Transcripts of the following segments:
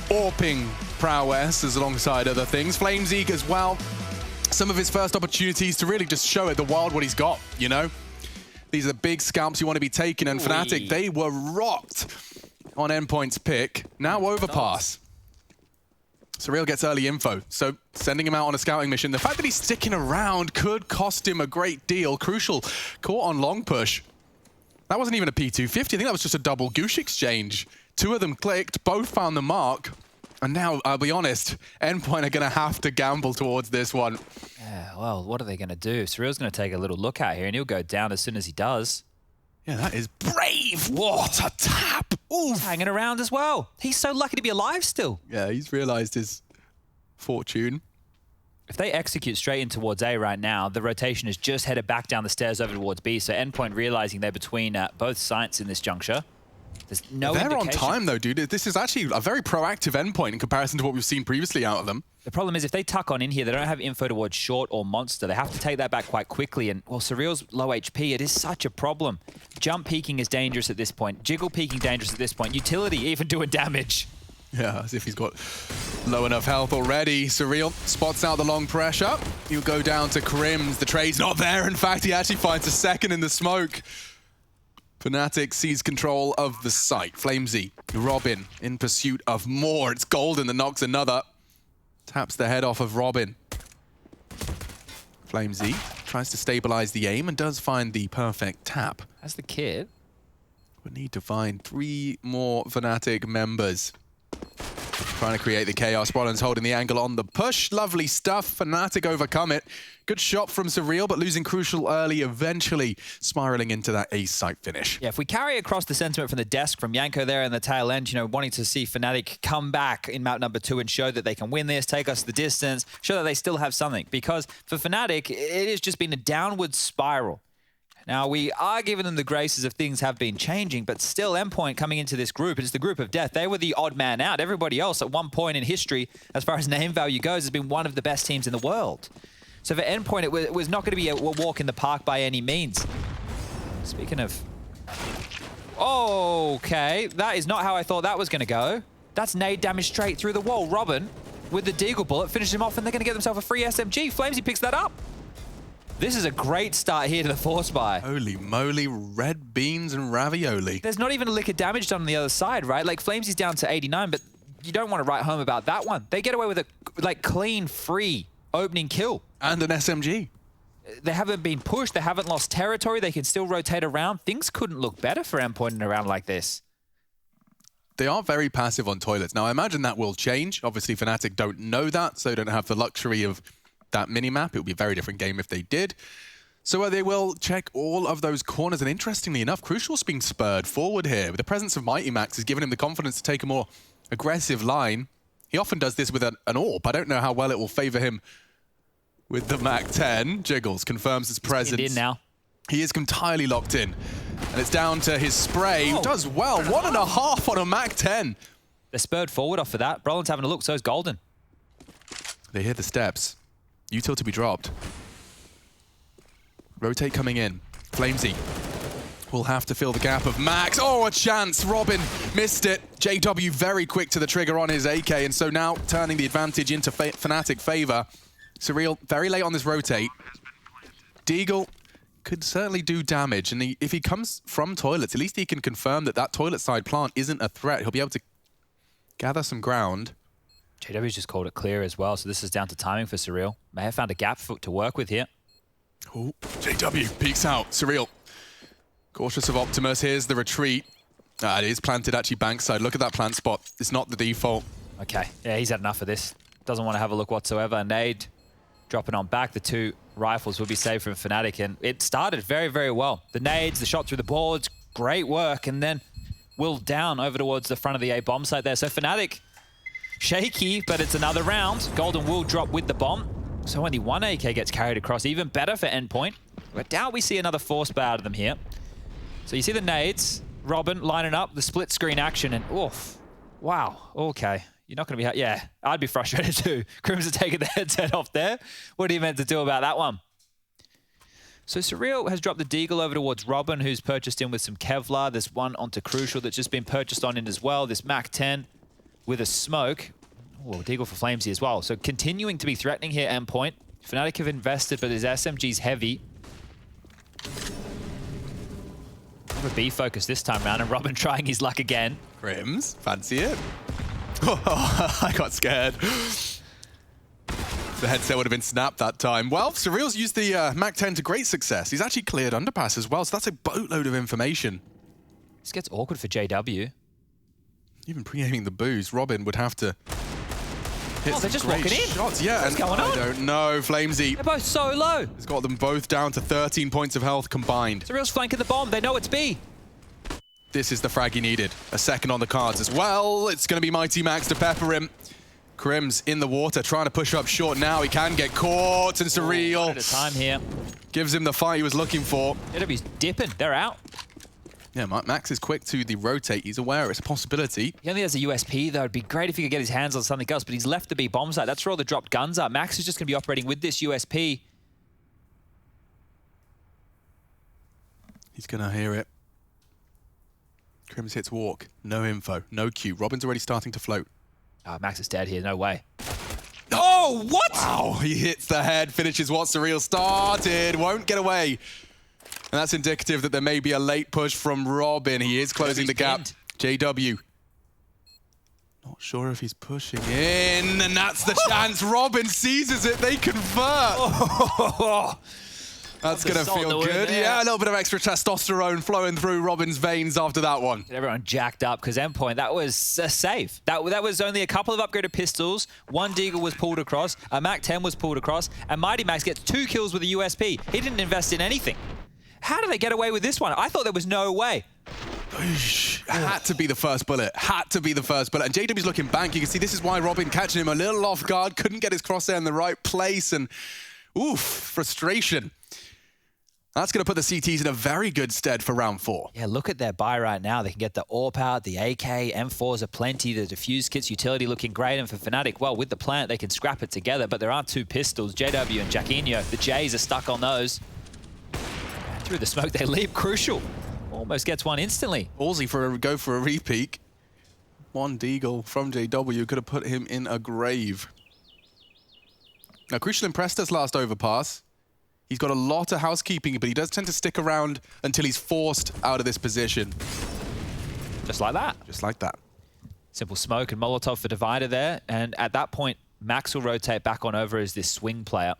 AWPing prowess as alongside other things. Flamezy as well. Some of his first opportunities to really just show it the wild what he's got, you know? These are big scalps you want to be taking, and Fnatic, they were rocked on Endpoint's pick. Now Overpass. Surreal gets early info, so sending him out on a scouting mission. The fact that he's sticking around could cost him a great deal. Crucial, caught on long push. That wasn't even a P250, I think that was just a double goosh exchange. Two of them clicked, both found the mark. And now, I'll be honest, Endpoint are going to have to gamble towards this one. Yeah, well, what are they going to do? Surreal's going to take a little look out here, and he'll go down as soon as he does. Yeah, that is brave. What a tap. He's hanging around as well. He's so lucky to be alive still. Yeah, he's realized his fortune. If they execute straight in towards A right now, the rotation is just headed back down the stairs over towards B. So Endpoint realizing they're between both sites in this juncture. There's no They're indication. on time though, dude. This is actually a very proactive Endpoint in comparison to what we've seen previously out of them. The problem is if they tuck on in here, they don't have info towards short or monster. They have to take that back quite quickly. And, well, Surreal's low HP, it is such a problem. Jump peeking is dangerous at this point. Jiggle peeking dangerous at this point. Utility even doing damage. Yeah, as if he's got low enough health already. Surreal spots out the long pressure. He'll go down to Crims. The trade's not there. In fact, he actually finds a second in the smoke. Fnatic sees control of the site. Flamezy, Robin in pursuit of more. It's Golden that knocks another. Taps the head off of Robin. Flamezy tries to stabilize the aim and does find the perfect tap. That's the kid. We need to find 3 more Fnatic members. Trying to create the chaos. Rollins holding the angle on the push. Lovely stuff. Fnatic overcome it. Good shot from Surreal, but losing Crucial early, eventually spiraling into that ace site finish. Yeah, if we carry across the sentiment from the desk from Yanko there in the tail end, you know, wanting to see Fnatic come back in map number 2 and show that they can win this, take us the distance, show that they still have something. Because for Fnatic, it has just been a downward spiral. Now, we are giving them the graces of things have been changing, but still Endpoint coming into this group, it's the group of death. They were the odd man out. Everybody else at one point in history, as far as name value goes, has been one of the best teams in the world. So for Endpoint, it was not going to be a walk in the park by any means. Speaking of... Okay, that is not how I thought that was going to go. That's nade damage straight through the wall. Robin, with the Deagle bullet, finishes him off, and they're going to get themselves a free SMG. Flamesy picks that up. This is a great start here to the Force Buy. Holy moly, red beans and ravioli. There's not even a lick of damage done on the other side, right? Like, Flamesy's down to 89, but you don't want to write home about that one. They get away with a, like, clean, free opening kill. And an SMG. They haven't been pushed. They haven't lost territory. They can still rotate around. Things couldn't look better for Endpoint in a round like this. They are very passive on toilets. Now, I imagine that will change. Obviously, Fnatic don't know that, so don't have the luxury of that minimap. It would be a very different game if they did. So they will check all of those corners. And interestingly enough, Crucial's being spurred forward here. With the presence of Mighty Max has given him the confidence to take a more aggressive line. He often does this with an AWP. I don't know how well it will favor him with the Mac 10. Jiggles confirms his presence. He's in now. He is entirely locked in. And it's down to his spray. Oh, does well. 1.5 on a Mac 10. They're spurred forward off of that. Brolin's having a look, so is Golden. They hear the steps. Util to be dropped. Rotate coming in. Flamesy will have to fill the gap of Max. Oh, a chance. Robin missed it. JW very quick to the trigger on his AK, and so now turning the advantage into Fnatic favor. Surreal very late on this rotate. Deagle could certainly do damage, and if he comes from toilets, at least he can confirm that that toilet side plant isn't a threat. He'll be able to gather some ground. JW's just called it clear as well, so this is down to timing for Surreal. May have found a gap to work with here. Oh, JW peeks out. Surreal. Cautious of Optimus. Here's the retreat. It is planted actually bankside. Look at that plant spot. It's not the default. Okay, yeah, he's had enough of this. Doesn't want to have a look whatsoever. Nade dropping on back. The 2 rifles will be saved from Fnatic, and it started very, very well. The nades, the shot through the boards, great work, and then Will down over towards the front of the A bomb site there. So Fnatic, shaky, but it's another round. Golden will drop with the bomb. So only 1 AK gets carried across. Even better for Endpoint. I doubt we see another force buy out of them here. So you see the nades, Robin lining up, the split screen action, and oof. Wow, okay. You're not going to be... Yeah, I'd be frustrated too. Crims are taking the headset off there. What are you meant to do about that one? So Surreal has dropped the Deagle over towards Robin, who's purchased in with some Kevlar. There's one onto Crucial that's just been purchased on in as well. This Mac 10. with a smoke. Oh, Deagle for Flamesy as well. So continuing to be threatening here, Endpoint. Fnatic have invested, but his SMG's heavy. A B focus this time round, and Robin trying his luck again. Crims, fancy it. Oh, I got scared. The headset would have been snapped that time. Well, Surreal's used the MAC-10 to great success. He's actually cleared Underpass as well, so that's a boatload of information. This gets awkward for JW. Even pre-aiming the boost, Robin would have to hit they're just great walking in. shots. Yeah, What's going on? I don't know. Flamesy They're both so low. has got them both down to 13 points of health combined. Surreal's flanking the bomb. They know it's B. This is the frag he needed. A second on the cards as well. It's going to be Mighty Max to pepper him. Crims in the water, trying to push up short now. He can get caught, and Surreal One at a time here. gives him the fight he was looking for. JW's dipping. They're out. Yeah, Max is quick to the rotate. He's aware it's a possibility. He only has a USP, though. It'd be great if he could get his hands on something else, but he's left the B bomb site. That's where all the dropped guns are. Max is just going to be operating with this USP. He's going to hear it. Crims hits walk. No info. No Q. Robin's already starting to float. Oh, Max is dead here. No way. Oh, what? Wow, he hits the head, finishes what Surreal started. Won't get away. And that's indicative that there may be a late push from Robin. He is closing the gap. JW. Not sure if he's pushing in, and that's the chance. Robin seizes it. They convert. That's going to feel good. Yeah, a little bit of extra testosterone flowing through Robin's veins after that one. Get everyone jacked up because Endpoint, that was a save. That was only a couple of upgraded pistols. One Deagle was pulled across. A MAC-10 was pulled across. And Mighty Max gets 2 kills with a USP. He didn't invest in anything. How do they get away with this one? I thought there was no way. Had to be the first bullet. Had to be the first bullet. And JW's looking back. You can see this is why Robin catching him a little off guard. Couldn't get his crosshair in the right place. And oof, frustration. That's going to put the CTs in a very good stead for round 4. Yeah, look at their buy right now. They can get the AWP out, the AK, M4s are plenty, the defuse kits, utility looking great. And for Fnatic, well, with the plant, they can scrap it together, but there aren't 2 pistols. JW and Jacquinho, the Jays are stuck on those. Through the smoke, they leap. Crucial. Almost gets one instantly. Ballsy for a go for a repeat. One Deagle from JW could have put him in a grave. Now, Crucial impressed us last Overpass. He's got a lot of housekeeping, but he does tend to stick around until he's forced out of this position. Just like that. Just like that. Simple smoke and Molotov for Divider there. And at that point, Max will rotate back on over as this swing player.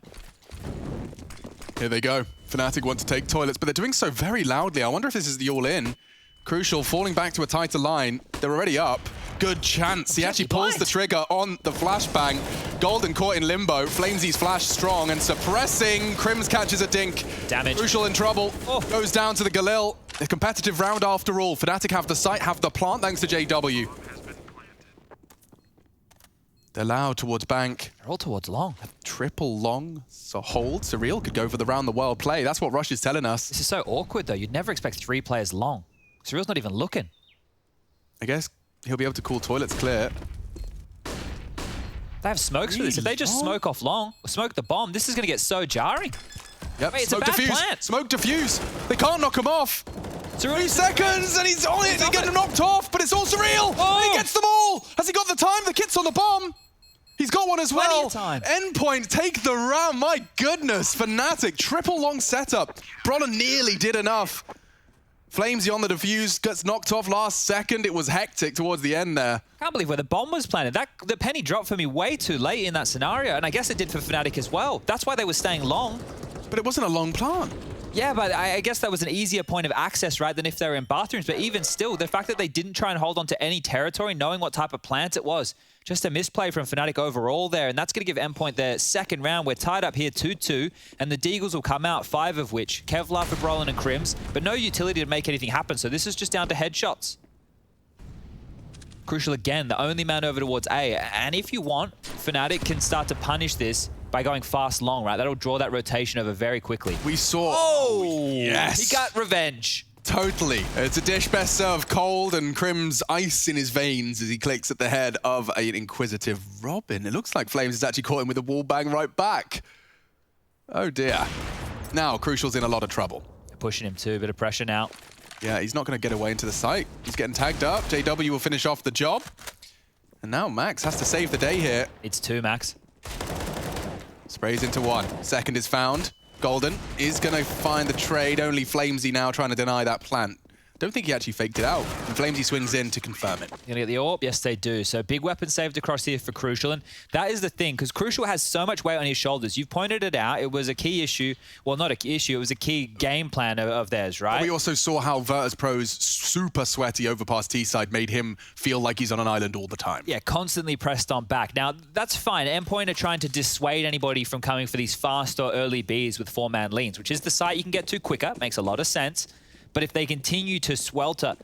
Here they go. Fnatic want to take toilets, but they're doing so very loudly. I wonder if this is the all-in. Crucial falling back to a tighter line. They're already up. Good chance. He actually pulls the trigger on the flashbang. Golden caught in limbo. Flamesy's flash strong and suppressing. Crims catches a dink. Damage. Crucial in trouble. Goes down to the Galil. A competitive round after all. Fnatic have the site, have the plant thanks to JW. They're loud towards bank. They're all towards long. Triple long. So hold. Surreal could go for the round the world play. That's what Rush is telling us. This is so awkward though. You'd never expect 3 players long. Surreal's not even looking. I guess he'll be able to call toilets clear. They have smokes for this. If they just smoke off long, or smoke the bomb, this is going to get so jarring. Yep, Wait, it's smoke a bad defuse. plant. Smoke defuse. They can't knock him off. 3 seconds and he's on it. He's getting knocked off, but it's all Surreal. Oh. He gets them all. Has he got the time? The kit's on the bomb. He's got one as Plenty well. of time. Endpoint take the round. My goodness. Fnatic, triple long setup. Brawler nearly did enough. Flamesy on the defuse, gets knocked off last second. It was hectic towards the end there. Can't believe where the bomb was planted. The penny dropped for me way too late in that scenario, and I guess it did for Fnatic as well. That's why they were staying long. But it wasn't a long plant. Yeah, but I guess that was an easier point of access, right, than if they were in bathrooms. But even still, the fact that they didn't try and hold on to any territory, knowing what type of plant it was, just a misplay from Fnatic overall there. And that's going to give Endpoint their second round. We're tied up here 2-2, and the Deagles will come out, 5 of which. Kevlar for Brolin and Crims, but no utility to make anything happen. So this is just down to headshots. Crucial again, the only man over towards A. And if you want, Fnatic can start to punish this by going fast long, right? That'll draw that rotation over very quickly. We saw... Oh! Yes! He got revenge. Totally. It's a dish best served cold and Crims ice in his veins as he clicks at the head of an inquisitive Robin. It looks like Flames has actually caught him with a wall bang right back. Oh dear. Now Crucial's in a lot of trouble. Pushing him too, a bit of pressure now. Yeah, he's not going to get away into the site. He's getting tagged up. JW will finish off the job. And now Max has to save the day here. It's 2, Max. Sprays into 1. Second is found. Golden is going to find the trade. Only Flamesy now trying to deny that plant. Don't think he actually faked it out. And Flamesy swings in to confirm it. Gonna get the AWP? Yes, they do. So big weapon saved across here for Crucial. And that is the thing, because Crucial has so much weight on his shoulders. You've pointed it out. It was a key issue. Well, not a key issue. It was a key game plan of theirs, right? But we also saw how Virtus Pro's super sweaty Overpass T-side made him feel like he's on an island all the time. Yeah, constantly pressed on back. Now, that's fine. Endpoint are trying to dissuade anybody from coming for these fast or early Bs with 4-man leans, which is the site you can get to quicker. Makes a lot of sense. But if they continue to swelter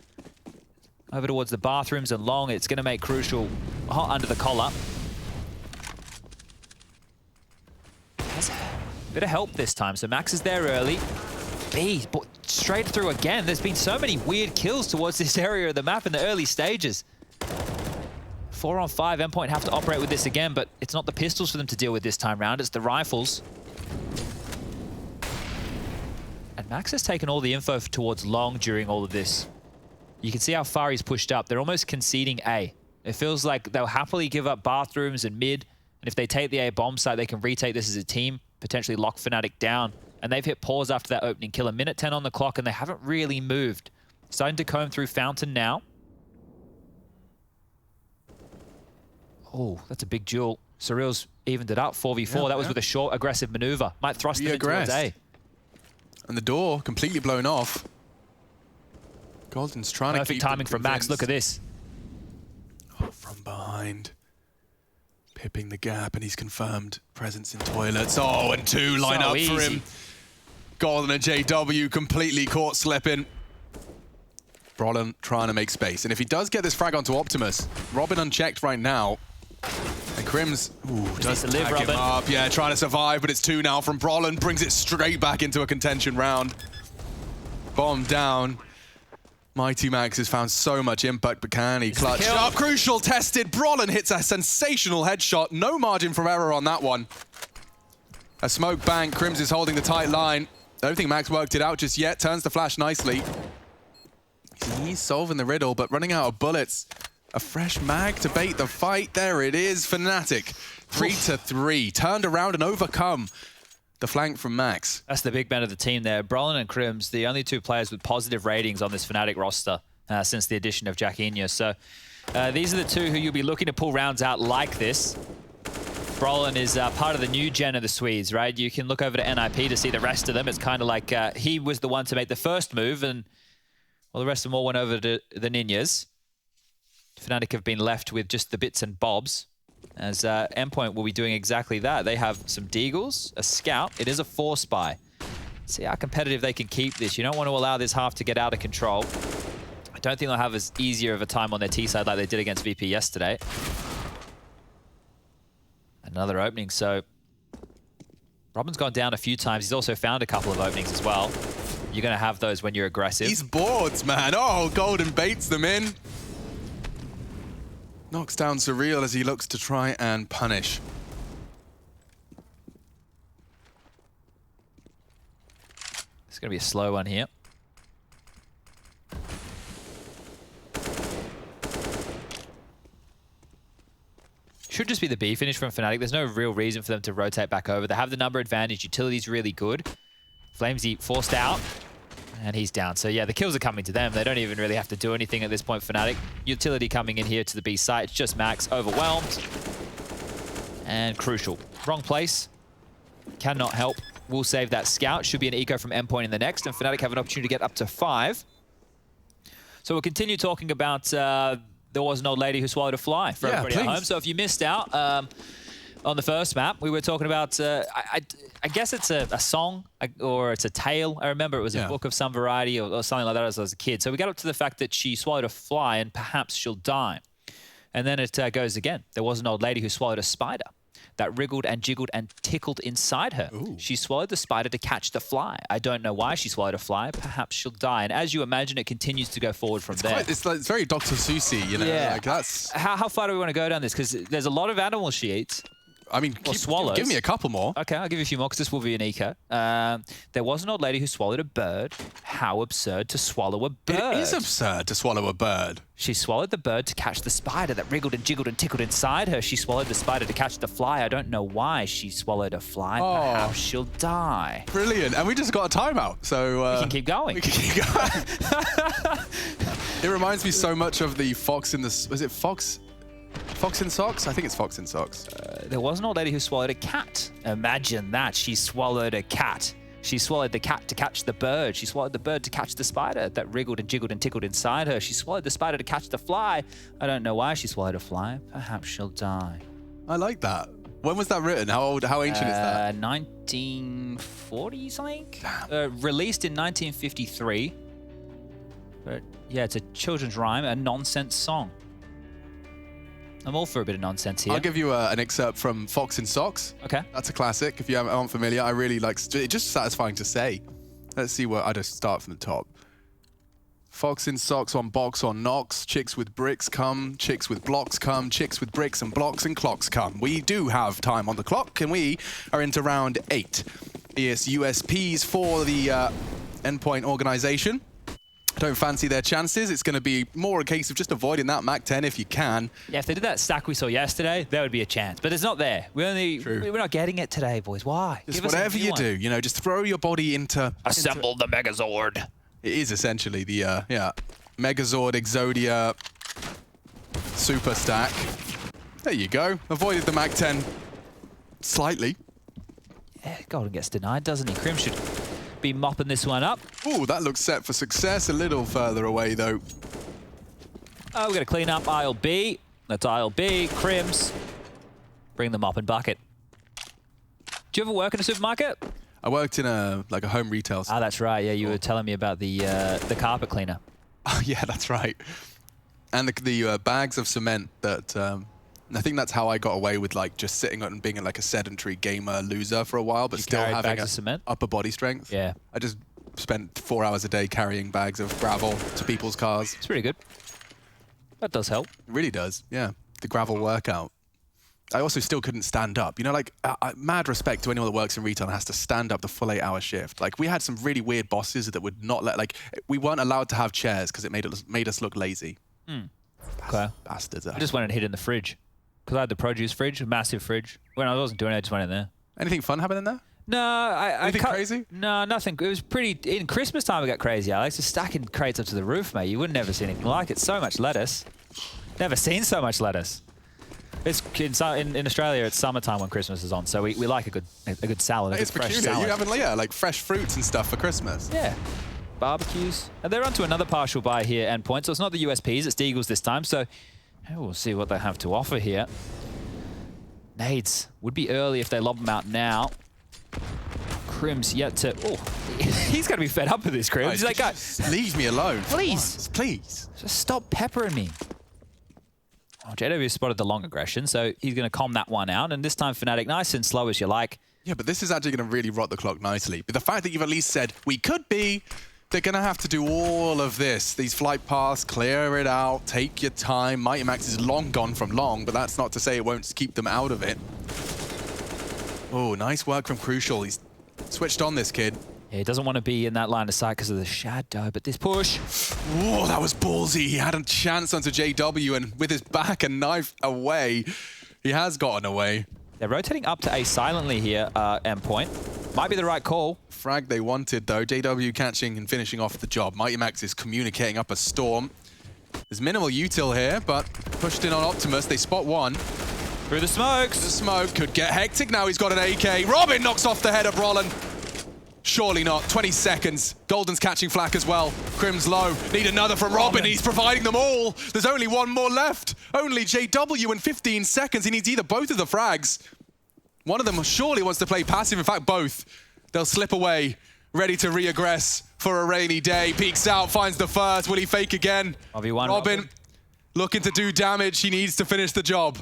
over towards the bathrooms and long, it's going to make Crucial hot under the collar. Has a bit of help this time. So Max is there early. B, but straight through again. There's been so many weird kills towards this area of the map in the early stages. 4 on 5, Endpoint have to operate with this again, but it's not the pistols for them to deal with this time round. It's the rifles. And Max has taken all the info towards long during all of this. You can see how far he's pushed up. They're almost conceding A. It feels like they'll happily give up bathrooms and mid. And if they take the A bomb site, they can retake this as a team, potentially lock Fnatic down. And they've hit pause after that opening kill. 1:10 on the clock, and they haven't really moved. Starting to comb through Fountain now. Oh, that's a big duel. Surreal's evened it up, 4v4. That was with a short, aggressive maneuver. Might thrust them towards A. And the door completely blown off. Golden's trying to keep perfect timing from Max. Look at this. Oh, from behind. Pipping the gap, and he's confirmed presence in toilets. Oh, and 2 line up for him. Golden and JW completely caught slipping. Brolin trying to make space. And if he does get this frag onto Optimus, Robin unchecked right now. And Crims does tag him up. Yeah, trying to survive, but it's 2 now from Brolin. Brings it straight back into a contention round. Bomb down. Mighty Max has found so much impact, but can he clutch up? Crucial tested. Brolin hits a sensational headshot. No margin for error on that one. A smoke bank. Crims is holding the tight line. I don't think Max worked it out just yet. Turns the flash nicely. He's solving the riddle, but running out of bullets. A fresh mag to bait the fight. There it is. Fnatic, 3-3. Turned around and overcome the flank from Max. That's the big man of the team there. Brolin and Crims, the only 2 players with positive ratings on this Fnatic roster since the addition of Jacquinha. So these are the 2 who you'll be looking to pull rounds out like this. Brolin is part of the new gen of the Swedes, right? You can look over to NIP to see the rest of them. It's kind of like he was the one to make the first move, and well, the rest of them all went over to the Ninjas. Fnatic have been left with just the bits and bobs, as Endpoint will be doing exactly that. They have some Deagles, a Scout. It is a 4-spy. See how competitive they can keep this. You don't want to allow this half to get out of control. I don't think they'll have as easier of a time on their T side like they did against VP yesterday. Another opening, so Robin's gone down a few times. He's also found a couple of openings as well. You're going to have those when you're aggressive. These boards, man. Oh, Golden baits them in. Knocks down Surreal as he looks to try and punish. It's going to be a slow one here. Should just be the B finish from Fnatic. There's no real reason for them to rotate back over. They have the number advantage. Utility's really good. Flamesy forced out, and he's down. So yeah, the kills are coming to them. They don't even really have to do anything at this point, Fnatic. Utility coming in here to the B site. It's just Max, overwhelmed. And Crucial. Wrong place. Cannot help. Will save that Scout. Should be an eco from Endpoint in the next, and Fnatic have an opportunity to get up to 5. So we'll continue talking about there was an old lady who swallowed a fly for everybody at home. So if you missed out on the first map, we were talking about, I guess it's a song or it's a tale. I remember it was a book of some variety or something like that as I was a kid. So we got up to the fact that she swallowed a fly and perhaps she'll die. And then it goes again. There was an old lady who swallowed a spider that wriggled and jiggled and tickled inside her. Ooh. She swallowed the spider to catch the fly. I don't know why she swallowed a fly. Perhaps she'll die. And as you imagine, it continues to go forward from there. It's very Dr. Seussy, you know? Yeah. Like that's... How far do we want to go down this? Because there's a lot of animals she eats. I mean, give me a couple more. Okay, I'll give you a few more because this will be an eco. There was an old lady who swallowed a bird. How absurd to swallow a bird. It is absurd to swallow a bird. She swallowed the bird to catch the spider that wriggled and jiggled and tickled inside her. She swallowed the spider to catch the fly. I don't know why she swallowed a fly. Perhaps she'll die. Brilliant. And we just got a timeout, so... we can keep going. We can keep going. It reminds me so much of the Fox in the... Was it Fox? Fox in Socks? I think it's Fox in Socks. There was an old lady who swallowed a cat. Imagine that. She swallowed a cat. She swallowed the cat to catch the bird. She swallowed the bird to catch the spider that wriggled and jiggled and tickled inside her. She swallowed the spider to catch the fly. I don't know why she swallowed a fly. Perhaps she'll die. I like that. When was that written? How old? How ancient is that? 1940s, I think. Released in 1953. But yeah, it's a children's rhyme, a nonsense song. I'm all for a bit of nonsense here. I'll give you an excerpt from Fox in Socks. Okay. That's a classic. If you aren't familiar, I really like it's just satisfying to say. Let's see what I just start from the top. Fox in socks on box on knocks. Chicks with bricks come. Chicks with blocks come. Chicks with bricks and blocks and clocks come. We do have time on the clock, and we are into round 8. ES USPs for the Endpoint organization. Don't fancy their chances. It's going to be more a case of just avoiding that Mac 10 if you can. Yeah, if they did that stack we saw yesterday, there would be a chance. But it's not there. We're not getting it today, boys. Why? Just whatever you do, you know, just throw your body into... Assemble the Megazord. It is essentially the, Megazord Exodia super stack. There you go. Avoided the Mac 10 slightly. Yeah, Golden gets denied, doesn't he? Crim should be mopping this one up. Ooh, that looks set for success. A little further away, though. Oh, we're going to clean up aisle B. That's aisle B. Crims. Bring them up in bucket. Do you ever work in a supermarket? I worked in a home retail store. Ah, that's right. Yeah, you were telling me about the carpet cleaner. Oh, yeah, that's right. And the bags of cement that... I think that's how I got away with just sitting and being like a sedentary gamer loser for a while, but still having upper body strength. Yeah. I just spent 4 hours a day carrying bags of gravel to people's cars. It's pretty good. That does help. It really does, yeah. The gravel workout. I also still couldn't stand up. You know, mad respect to anyone that works in retail and has to stand up the full 8-hour shift. We had some really weird bosses that would not let, we weren't allowed to have chairs because it made us look lazy. Okay. Bastards. I just went and hid in the fridge. Because I had the produce fridge, a massive fridge. When I wasn't doing it, I just went in there. Anything fun happen in there? No, Anything crazy? No, nothing. It was pretty... In Christmas time, it got crazy, Alex. Just stacking crates up to the roof, mate. You would never see anything like it. So much lettuce. Never seen so much lettuce. It's in Australia, it's summertime when Christmas is on, so we like a good salad. It's fresh peculiar. salad. You haven't, fresh fruits and stuff for Christmas. Yeah. Barbecues. And they're onto another partial buy here, Endpoint. So it's not the USPs, it's Deagles this time. So we'll see what they have to offer here. Nades would be early if they lob them out now. Crim's yet to... Oh, he's going to be fed up with this, Crim. He's like, guys, leave me alone. Please. Please. Just stop peppering me. Oh, JW spotted the long aggression, so he's going to calm that one out. And this time, Fnatic, nice and slow as you like. Yeah, but this is actually going to really rot the clock nicely. But the fact that you've at least said, we could be... They're going to have to do all of this. These flight paths, clear it out, take your time. Mighty Max is long gone from long, but that's not to say it won't keep them out of it. Oh, nice work from Crucial. He's switched on this kid. Yeah, he doesn't want to be in that line of sight because of the shadow, but this push... Whoa, that was ballsy. He had a chance onto JW, and with his back and knife away, he has gotten away. They're rotating up to A silently here, Endpoint. Might be the right call. Frag they wanted, though. JW catching and finishing off the job. Mighty Max is communicating up a storm. There's minimal util here, but pushed in on Optimus. They spot one. Through the smokes. The smoke could get hectic. Now he's got an AK. Robin knocks off the head of Roland. Surely not. 20 seconds. Golden's catching flak as well. Crim's low. Need another from Robin. He's providing them all. There's only one more left. Only JW in 15 seconds. He needs either both of the frags. One of them surely wants to play passive. In fact, both. They'll slip away, ready to re-aggress for a rainy day. Peeks out, finds the first. Will he fake again? Robin looking to do damage. He needs to finish the job.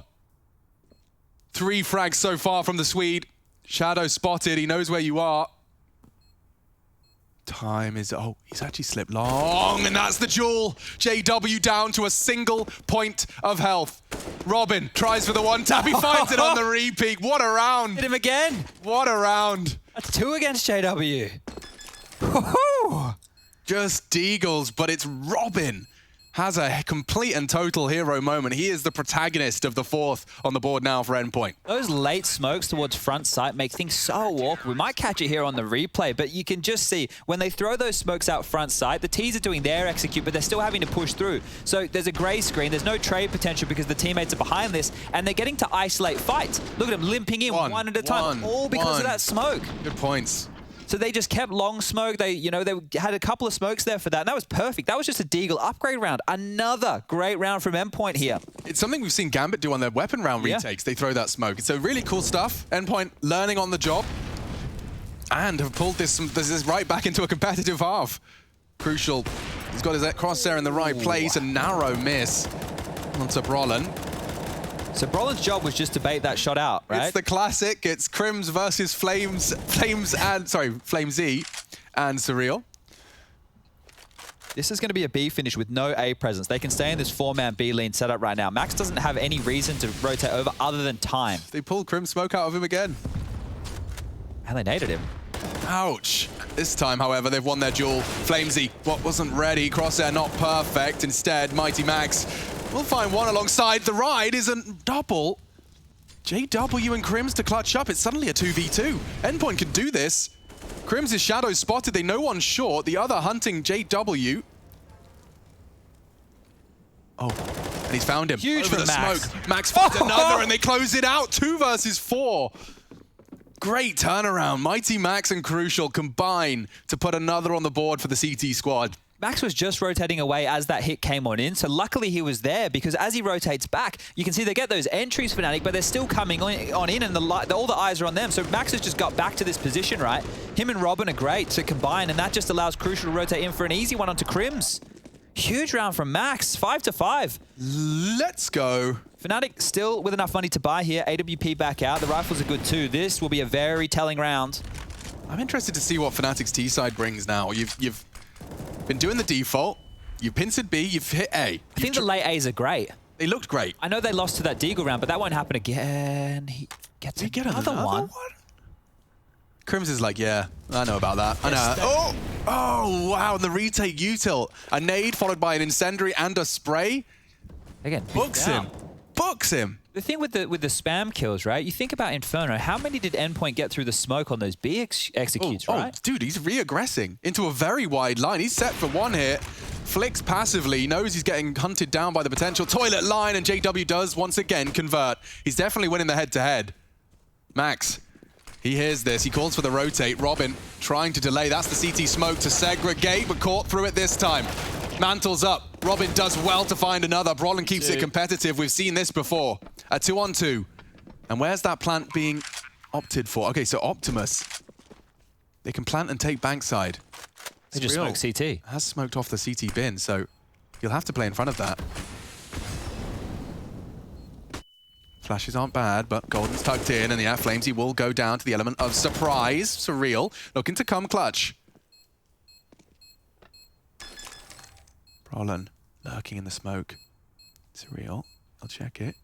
3 frags so far from the Swede. Shadow spotted. He knows where you are. Time is, oh, he's actually slipped long, and that's the duel. JW down to a single point of health. Robin tries for the one tap, he finds it on the repeat. What a round. Hit him again. What a round. That's 2 against JW. Just Deagles, but it's Robin. Has a complete and total hero moment. He is the protagonist of the 4th on the board now for Endpoint. Those late smokes towards front site make things so awkward. We might catch it here on the replay, but you can just see when they throw those smokes out front site, the T's are doing their execute, but they're still having to push through. So there's a gray screen, there's no trade potential because the teammates are behind this, and they're getting to isolate fights. Look at them limping in one at a time, all because of that smoke. Good points. So they just kept long smoke. They had a couple of smokes there for that. And that was perfect. That was just a Deagle upgrade round. Another great round from Endpoint here. It's something we've seen Gambit do on their weapon round retakes. They throw that smoke. It's really cool stuff. Endpoint learning on the job and have pulled this right back into a competitive half. Crucial. He's got his crosshair in the right place. A narrow miss onto Brolin. So Brolin's job was just to bait that shot out, right? It's the classic. It's Crims versus FlameZ and Surreal. This is going to be a B finish with no A presence. They can stay in this 4-man B lane setup right now. Max doesn't have any reason to rotate over other than time. They pulled Crim smoke out of him again. And they naded him. Ouch. This time, however, they've won their duel. FlameZ, what wasn't ready. Crosshair not perfect. Instead, Mighty Max will find one alongside. The ride isn't double. JW and Crims to clutch up. It's suddenly a 2v2. Endpoint can do this. Crims' shadow spotted. They know one's short. The other hunting JW. Oh, and he's found him. Huge over for the Max. smoke. Max finds another, and they close it out. 2 versus 4. Great turnaround. Mighty Max and Crucial combine to put another on the board for the CT squad. Max was just rotating away as that hit came on in, so luckily he was there because as he rotates back, you can see they get those entries, Fnatic, but they're still coming on in and all the eyes are on them. So Max has just got back to this position, right? Him and Robin are great to combine, and that just allows Crucial to rotate in for an easy one onto Crims. Huge round from Max, 5-5. Let's go. Fnatic still with enough money to buy here. AWP back out. The rifles are good too. This will be a very telling round. I'm interested to see what Fnatic's T side brings now. You've been doing the default. You've pincered B. You've hit A. I think the late A's are great. They looked great. I know they lost to that Deagle round, but that won't happen again. He gets another one. Crims is like, yeah, I know about that. I know. Oh, wow, and the retake util. A nade followed by an incendiary and a spray. Again, books him. Books him. The thing with the spam kills, right? You think about Inferno. How many did Endpoint get through the smoke on those B executes, right? Oh, dude, he's re-aggressing into a very wide line. He's set for one hit. Flicks passively. He knows he's getting hunted down by the potential toilet line, and JW does once again convert. He's definitely winning the head-to-head. Max, he hears this. He calls for the rotate. Robin trying to delay. That's the CT smoke to segregate, but caught through it this time. Mantles up. Robin does well to find another. Brolin keeps it competitive. We've seen this before. A 2-on-2. And where's that plant being opted for? Okay, so Optimus. They can plant and take bankside. They just smoke CT. Has smoked off the CT bin, so you'll have to play in front of that. Flashes aren't bad, but Golden's tucked in, and the FlameZ will go down to the element of surprise. Surreal, looking to come clutch. Brolin lurking in the smoke. Surreal, I'll check it.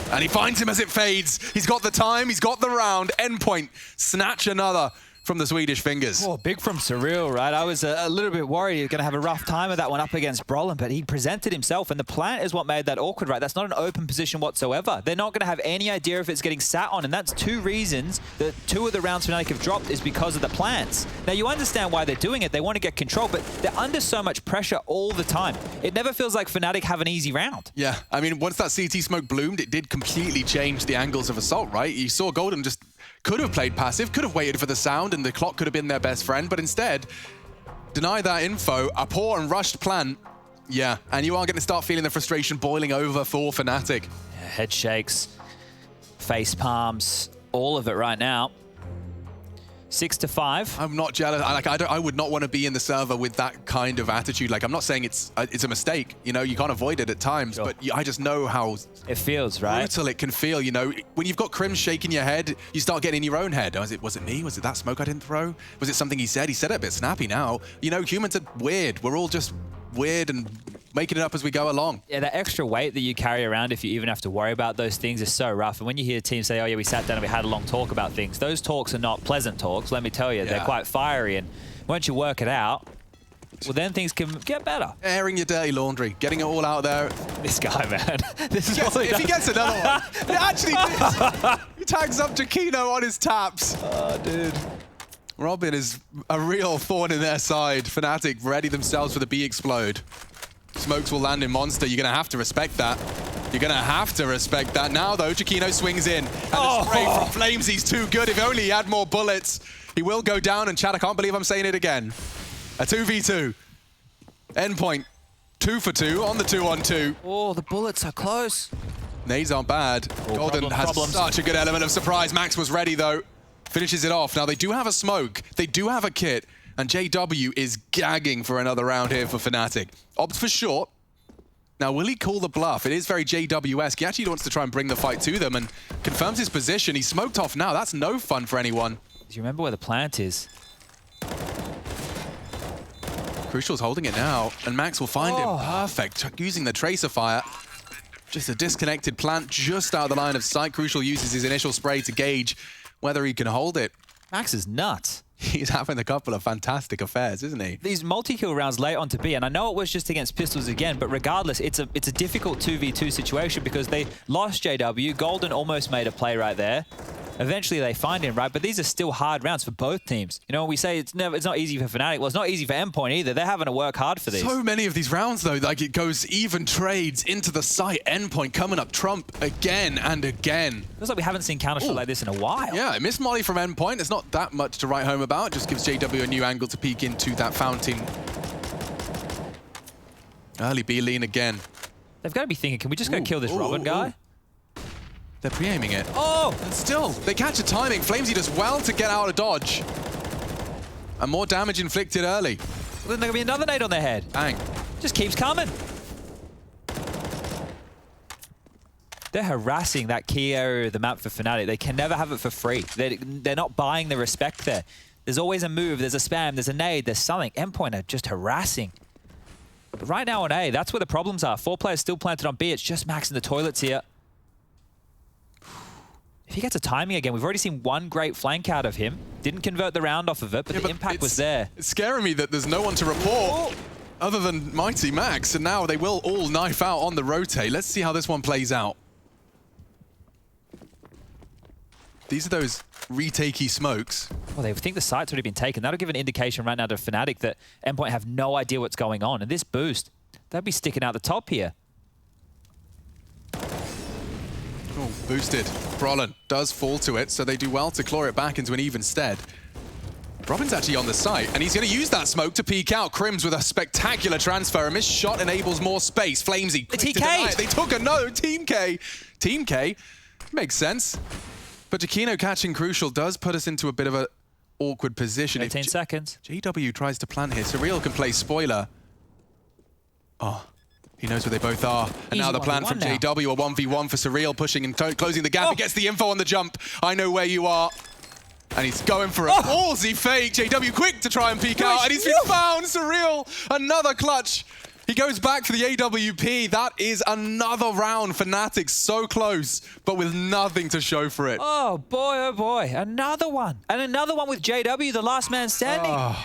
And he finds him as it fades. He's got the time, he's got the round. Endpoint, snatch another from the Swedish fingers. Oh, big from Surreal, right? I was a little bit worried he was going to have a rough time with that one up against Brolin, but he presented himself, and the plant is what made that awkward, right? That's not an open position whatsoever. They're not going to have any idea if it's getting sat on, and that's 2 reasons that 2 of the rounds Fnatic have dropped is because of the plants. Now, you understand why they're doing it. They want to get control, but they're under so much pressure all the time. It never feels like Fnatic have an easy round. Yeah, I mean, once that CT smoke bloomed, it did completely change the angles of assault, right? You saw Golden just could have played passive, could have waited for the sound, and the clock could have been their best friend, but instead, deny that info, a poor and rushed plan. Yeah, and you are going to start feeling the frustration boiling over for Fnatic. Yeah, head shakes, face palms, all of it right now. 6-5. I'm not jealous. I would not want to be in the server with that kind of attitude. Like, I'm not saying it's a mistake. You know, you can't avoid it at times, Sure. but I just know how It feels, right? brutal it can feel. You know, when you've got Crim shaking your head, you start getting in your own head. Was it me? Was it that smoke I didn't throw? Was it something he said? He said it a bit snappy now. You know, humans are weird. We're all just weird and making it up as we go along. Yeah, that extra weight that you carry around if you even have to worry about those things is so rough. And when you hear teams say, oh yeah, we sat down and we had a long talk about things, those talks are not pleasant talks, let me tell you. Yeah. They're quite fiery, and once you work it out, well, then things can get better. Airing your dirty laundry, getting it all out there. This guy, man. If he gets another one. It actually did. He tags up Jaquino on his taps. Oh, dude. Robin is a real thorn in their side. Fnatic ready themselves for the B explode. Smokes will land in Monster. You're going to have to respect that. You're going to have to respect that. Now, though, Jaquino swings in. And the spray from Flames, he's too good. If only he had more bullets. He will go down. And Chad, I can't believe I'm saying it again. A 2v2. Endpoint, 2 for 2 on the 2-on-2. Oh, the bullets are close. Nades aren't bad. Golden has such a good element of surprise. Max was ready, though. Finishes it off. Now, they do have a smoke. They do have a kit. And JW is gagging for another round here for Fnatic. Opts for short. Now, will he call the bluff? It is very JW-esque. He actually wants to try and bring the fight to them and confirms his position. He's smoked off now. That's no fun for anyone. Do you remember where the plant is? Crucial's holding it now, and Max will find him. Perfect. Using the Tracer Fire. Just a disconnected plant just out of the line of sight. Crucial uses his initial spray to gauge whether he can hold it. Max is nuts. He's having a couple of fantastic affairs, isn't he? These multi-kill rounds late on to B, and I know it was just against Pistols again, but regardless, it's a difficult 2v2 situation because they lost JW. Golden almost made a play right there. Eventually they find him, right? But these are still hard rounds for both teams. You know, when we say it's not easy for Fnatic, well, it's not easy for Endpoint either. They're having to work hard for these. So many of these rounds, though, like it goes even trades into the site. Endpoint coming up trump again and again. Feels like we haven't seen Counter-Strike like this in a while. Yeah, miss molly from Endpoint. There's not that much to write home about. It just gives JW a new angle to peek into that fountain. Early B lean again. They've got to be thinking, can we just go kill this Robin guy? They're pre-aiming it. Oh! And still, they catch a timing. Flamesy does well to get out of dodge. And more damage inflicted early. Well, then there'll be another nade on their head. Bang. Just keeps coming. They're harassing that key area of the map for Fnatic. They can never have it for free. They're not buying the respect there. There's always a move, there's a spam, there's a nade, there's something. Endpoint are just harassing. But right now on A, that's where the problems are. 4 players still planted on B. It's just Max in the toilets here. If he gets a timing again, we've already seen one great flank out of him. Didn't convert the round off of it, but the impact was there. It's scaring me that there's no one to report other than Mighty Max, and now they will all knife out on the rotate. Let's see how this one plays out. These are those retakey smokes. Well, they think the site's already been taken. That'll give an indication right now to Fnatic that Endpoint have no idea what's going on. And this boost, they'll be sticking out the top here. Oh, boosted. Brolin does fall to it, so they do well to claw it back into an even stead. Robin's actually on the site, and he's going to use that smoke to peek out. Crims with a spectacular transfer. A missed shot enables more space. Flamesy. The TK. They took a no. Team K. Team K. Makes sense. But Jaquino catching Crucial does put us into a bit of an awkward position. 18 seconds. JW tries to plant here. Surreal can play spoiler. Oh. He knows where they both are. And now the plan from JW, a 1v1 for Surreal, pushing and closing the gap. He gets the info on the jump. I know where you are. And he's going for a ballsy fake. JW quick to try and peek out. And he's been found. Surreal, another clutch. He goes back for the AWP. That is another round. Fnatic so close, but with nothing to show for it. Oh boy, another one. And another one with JW, the last man standing.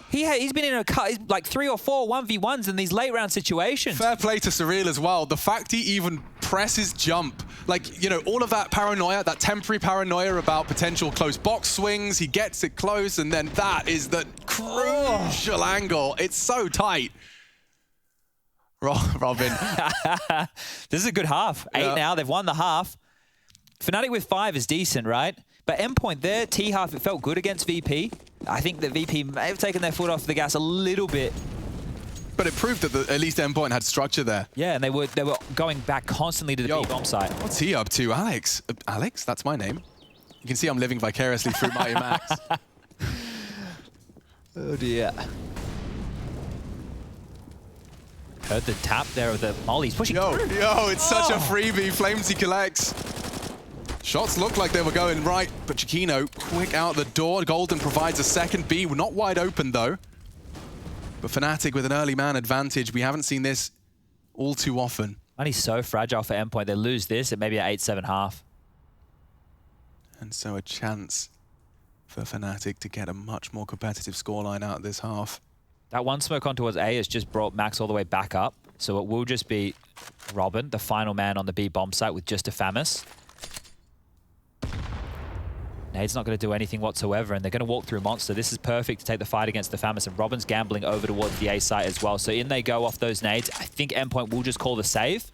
He's been in like 3 or 4 1v1s in these late round situations. Fair play to Surreal as well. The fact he even presses jump, like, you know, all of that paranoia, that temporary paranoia about potential close box swings, he gets it close, and then that is the crucial angle. It's so tight. Robin. This is a good half. 8 now, they've won the half. Fnatic with 5 is decent, right? But Endpoint, their T half, it felt good against VP. I think that VP may have taken their foot off the gas a little bit. But it proved that at least Endpoint had structure there. Yeah, and they were going back constantly to the B-bomb site. What's he up to? Alex? Alex? That's my name. You can see I'm living vicariously through Mighty Max. Oh dear. Heard the tap there of the molly. He's pushing through. Yo, it's such a freebie. Flamesy collects. Shots looked like they were going right, but Chiquino quick out the door. Golden provides a second B. We're not wide open though. But Fnatic with an early man advantage. We haven't seen this all too often. Money's so fragile for Endpoint. They lose this at maybe at 8-7.5. And so a chance for Fnatic to get a much more competitive scoreline out of this half. That one smoke on towards A has just brought Max all the way back up. So it will just be Robin, the final man on the B bomb site with just a Famus. Nade's not going to do anything whatsoever, and they're going to walk through Monster. This is perfect to take the fight against the Famus, and Robin's gambling over towards the A site as well. So in they go off those nades. I think Endpoint will just call the save.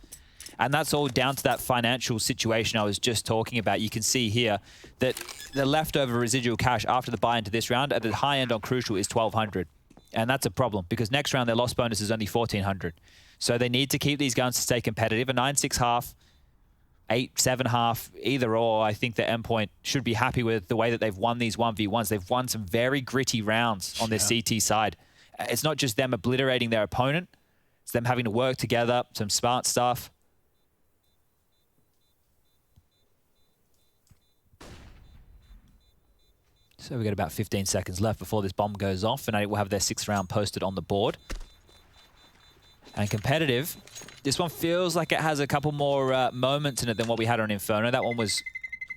And that's all down to that financial situation I was just talking about. You can see here that the leftover residual cash after the buy into this round at the high end on Crucial is 1,200. And that's a problem because next round their loss bonus is only 1,400. So they need to keep these guns to stay competitive. A 9-6.5, 8-7.5, either or. I think that Endpoint should be happy with the way that they've won these 1v1s. They've won some very gritty rounds on their CT side. It's not just them obliterating their opponent. It's them having to work together, some smart stuff. So we got about 15 seconds left before this bomb goes off, and we'll have their 6th round posted on the board. And competitive, this one feels like it has a couple more moments in it than what we had on Inferno. That one was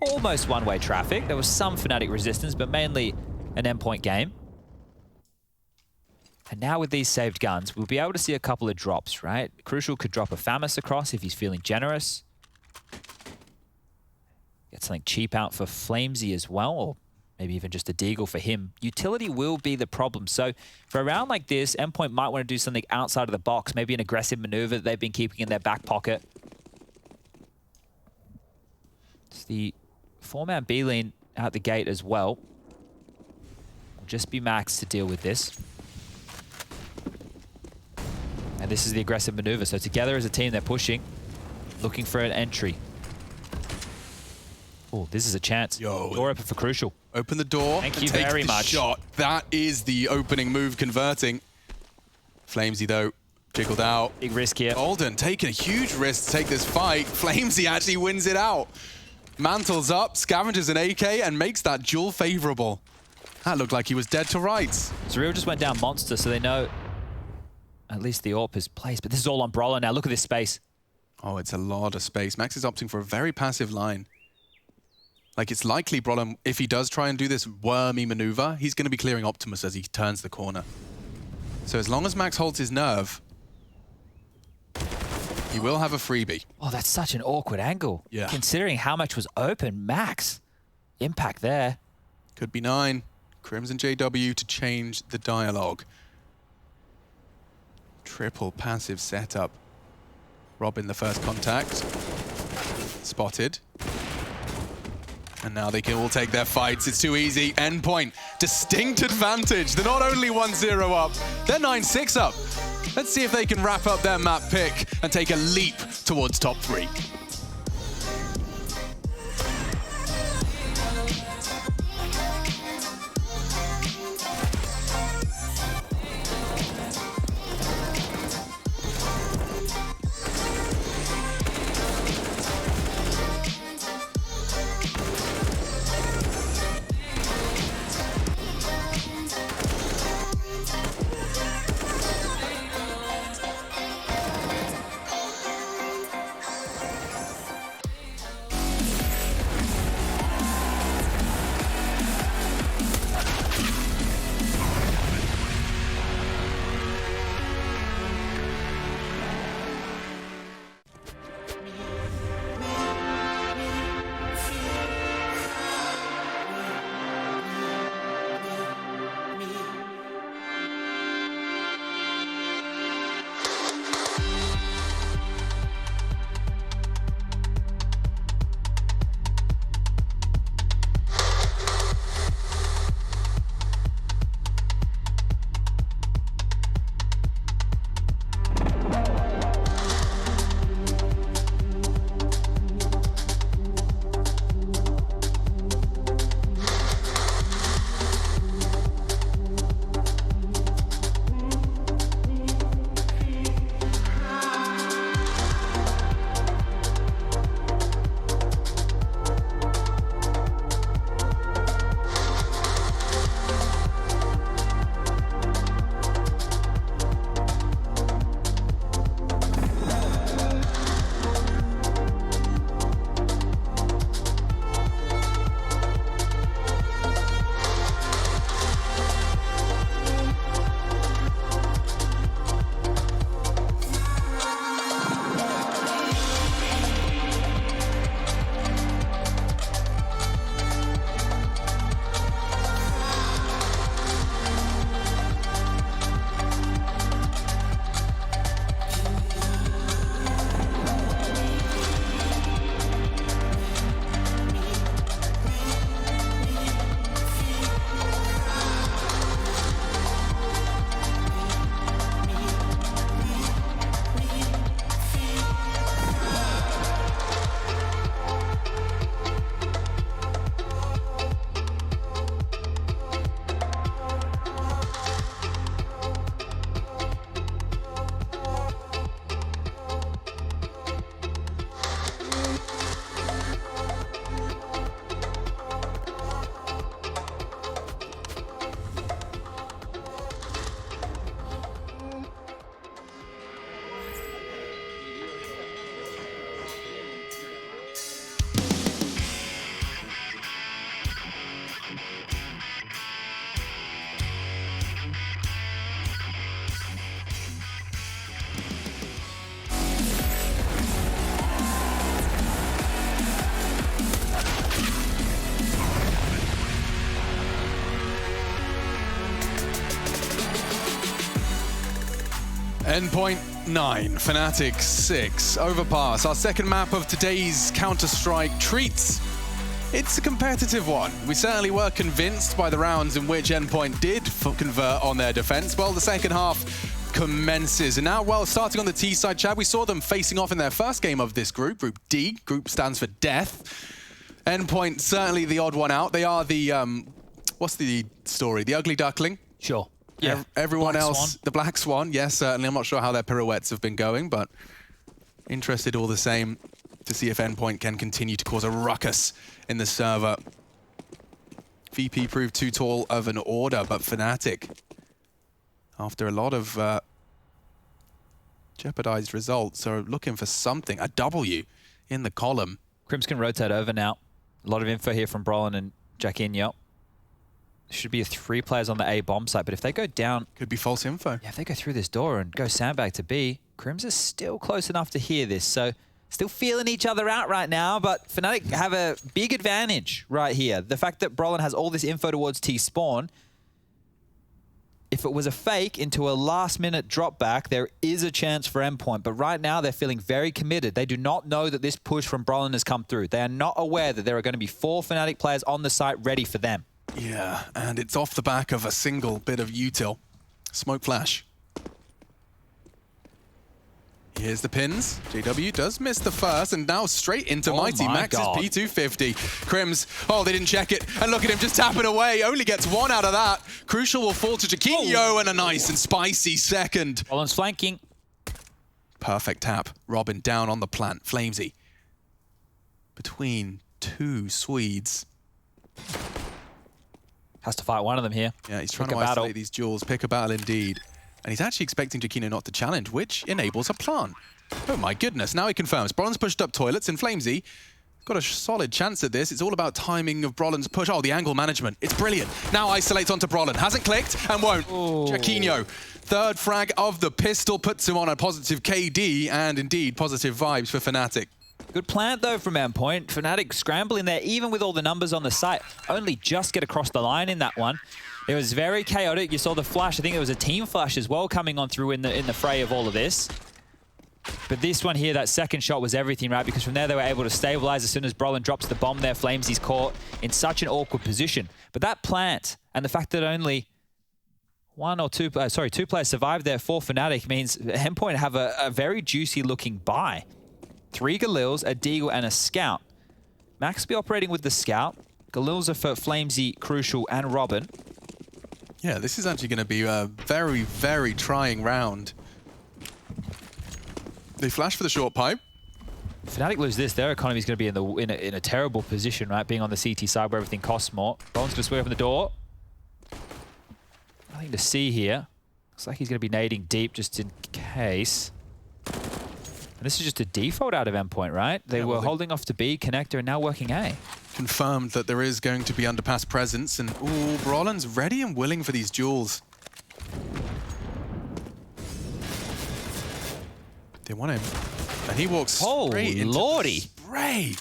almost one-way traffic. There was some Fnatic resistance, but mainly an Endpoint game. And now with these saved guns, we'll be able to see a couple of drops, right? Crucial could drop a Famus across if he's feeling generous. Get something cheap out for Flamesy as well, or maybe even just a Deagle for him. Utility will be the problem. So for a round like this, Endpoint might want to do something outside of the box, maybe an aggressive maneuver that they've been keeping in their back pocket. It's the 4-man B lane out the gate as well. Will just be Max to deal with this. And this is the aggressive maneuver. So together as a team, they're pushing, looking for an entry. Oh, this is a chance. Yo. Door open for Crucial. Open the door. Thank you very much. Shot. That is the opening move converting. Flamesy, though, jiggled out. Big risk here. Golden taking a huge risk to take this fight. Flamesy actually wins it out. Mantles up, scavenges an AK, and makes that duel favorable. That looked like he was dead to rights. Surreal just went down Monster, so they know at least the AWP is placed. But this is all on Brawler now. Look at this space. Oh, it's a lot of space. Max is opting for a very passive line. Like, it's likely Brawler, if he does try and do this wormy maneuver, he's going to be clearing Optimus as he turns the corner. So as long as Max holds his nerve, he will have a freebie. Oh, that's such an awkward angle. Yeah. Considering how much was open, Max. Impact there. Could be 9. Crimson JW to change the dialogue. Triple passive setup. Robin the first contact. Spotted. And now they can all take their fights. It's too easy. Endpoint, distinct advantage. They're not only 1-0 up, they're 9-6 up. Let's see if they can wrap up their map pick and take a leap towards top 3. Endpoint 9, Fnatic 6, Overpass, our second map of today's Counter-Strike treats. It's a competitive one. We certainly were convinced by the rounds in which Endpoint did convert on their defense. Well, the second half commences. And now, well, starting on the T side, Chad, we saw them facing off in their first game of this group, Group D. Group stands for death. Endpoint, certainly the odd one out. They are the, what's the story? The ugly duckling? Sure. Yeah. Everyone Black else, Swan. the Black Swan, yes, certainly. I'm not sure how their pirouettes have been going, but interested all the same to see if Endpoint can continue to cause a ruckus in the server. VP proved too tall of an order, but Fnatic, after a lot of jeopardized results, are looking for something, a W in the column. Crims can rotate over now. A lot of info here from Brolin and Jackinho. Should be 3 players on the A bomb site, but if they go down... Could be false info. Yeah, if they go through this door and go sandbag to B, Crims is still close enough to hear this, so still feeling each other out right now, but Fnatic have a big advantage right here. The fact that Brolin has all this info towards T-spawn, if it was a fake into a last-minute drop back, there is a chance for Endpoint, but right now they're feeling very committed. They do not know that this push from Brolin has come through. They are not aware that there are going to be 4 Fnatic players on the site ready for them. Yeah, and it's off the back of a single bit of util. Smoke flash. Here's the pins. JW does miss the first, and now straight into Mighty Max's P250. Crims, oh, they didn't check it. And look at him just tapping away. Only gets 1 out of that. Crucial will fall to Jackinho, and a nice and spicy second. Brolin's flanking. Perfect tap. Robin down on the plant. Flamesy. Between 2 Swedes. Has to fight one of them here. Yeah, he's trying to isolate these duels. Pick a battle indeed. And he's actually expecting Jackinho not to challenge, which enables a plant. Oh my goodness, now he confirms. Brolin's pushed up toilets, and Flamesy got a solid chance at this. It's all about timing of Brolin's push. Oh, the angle management. It's brilliant. Now isolates onto Brolin. Hasn't clicked and won't. Ooh. Jackinho, 3rd frag of the pistol, puts him on a positive KD, and indeed positive vibes for Fnatic. Good plant, though, from Endpoint. Fnatic scrambling there, even with all the numbers on the site. Only just get across the line in that one. It was very chaotic. You saw the flash. I think there was a team flash as well coming on through in the fray of all of this. But this one here, that second shot was everything, right? Because from there, they were able to stabilize as soon as Brolin drops the bomb there. Flamesy's caught in such an awkward position. But that plant and the fact that only 2 players survived there for Fnatic means Endpoint have a very juicy-looking buy. 3 Galils, a Deagle, and a Scout. Max will be operating with the Scout. Galils are for Flamesy, Crucial, and Robin. Yeah, this is actually going to be a very, very trying round. They flash for the short pipe. Fnatic lose this, their economy is going to be in a terrible position, right? Being on the CT side where everything costs more. Brolin's going to swing open the door. Nothing to see here. Looks like he's going to be nading deep just in case. And this is just a default out of Endpoint, right? They were holding off to B, connector, and now working A. Confirmed that there is going to be underpass presence, and ooh, Brolin's ready and willing for these duels. They want him. And he walks straight into the spray.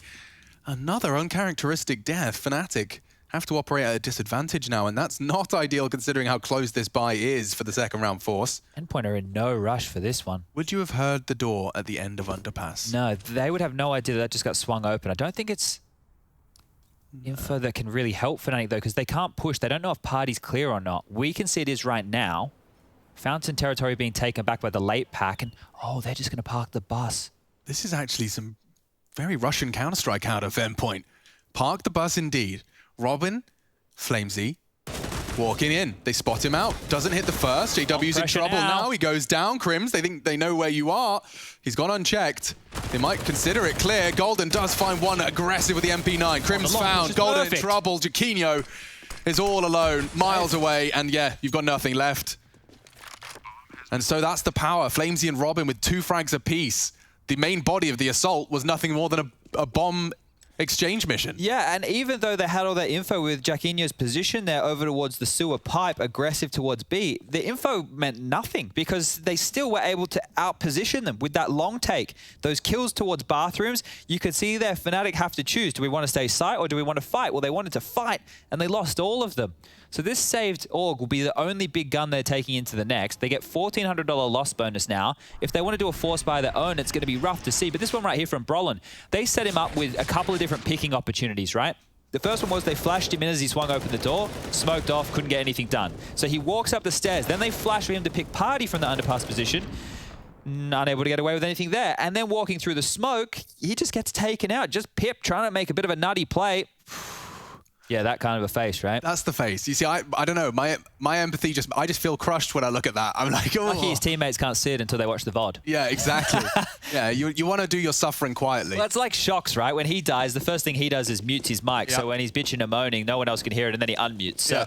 Another uncharacteristic death. Fnatic have to operate at a disadvantage now, and that's not ideal considering how close this buy is for the second round force. Endpoint are in no rush for this one. Would you have heard the door at the end of underpass? No, they would have no idea that just got swung open. I don't think it's info that can really help Fnatic, though, because they can't push. They don't know if party's clear or not. We can see it is right now. Fountain territory being taken back by the late pack, and oh, they're just going to park the bus. This is actually some very Russian Counter-Strike out of Endpoint. Park the bus indeed. Robin, Flamesy, walking in. They spot him out. Doesn't hit the first. JW's in trouble now. He goes down. Crims, they think they know where you are. He's gone unchecked. They might consider it clear. Golden does find one aggressive with the MP9. Crims found. Golden in trouble. Jackinho is all alone, miles away. And yeah, you've got nothing left. And so that's the power. Flamesy and Robin with 2 frags apiece. The main body of the assault was nothing more than a bomb exchange mission. Yeah, and even though they had all that info with Jaquinho's position there over towards the sewer pipe, aggressive towards B, the info meant nothing because they still were able to outposition them with that long take. Those kills towards bathrooms, you could see there Fnatic have to choose. Do we want to stay site or do we want to fight? Well, they wanted to fight and they lost all of them. So this saved Org will be the only big gun they're taking into the next. They get $1,400 loss bonus now. If they want to do a force buy of their own, it's going to be rough to see. But this one right here from Brolin, they set him up with a couple of different picking opportunities, right? The first one was they flashed him in as he swung open the door, smoked off, couldn't get anything done. So he walks up the stairs. Then they flash for him to pick Party from the underpass position. Unable to get away with anything there. And then walking through the smoke, he just gets taken out. Just Pip trying to make a bit of a nutty play. Yeah, that kind of a face, right? That's the face. You see, I don't know. My empathy I just feel crushed when I look at that. I'm like, oh. Lucky his teammates can't see it until they watch the VOD. Yeah, exactly. Yeah, you want to do your suffering quietly. Well, that's like Shox, right? When he dies, the first thing he does is mutes his mic. Yep. So when he's bitching and moaning, no one else can hear it, and then he unmutes. So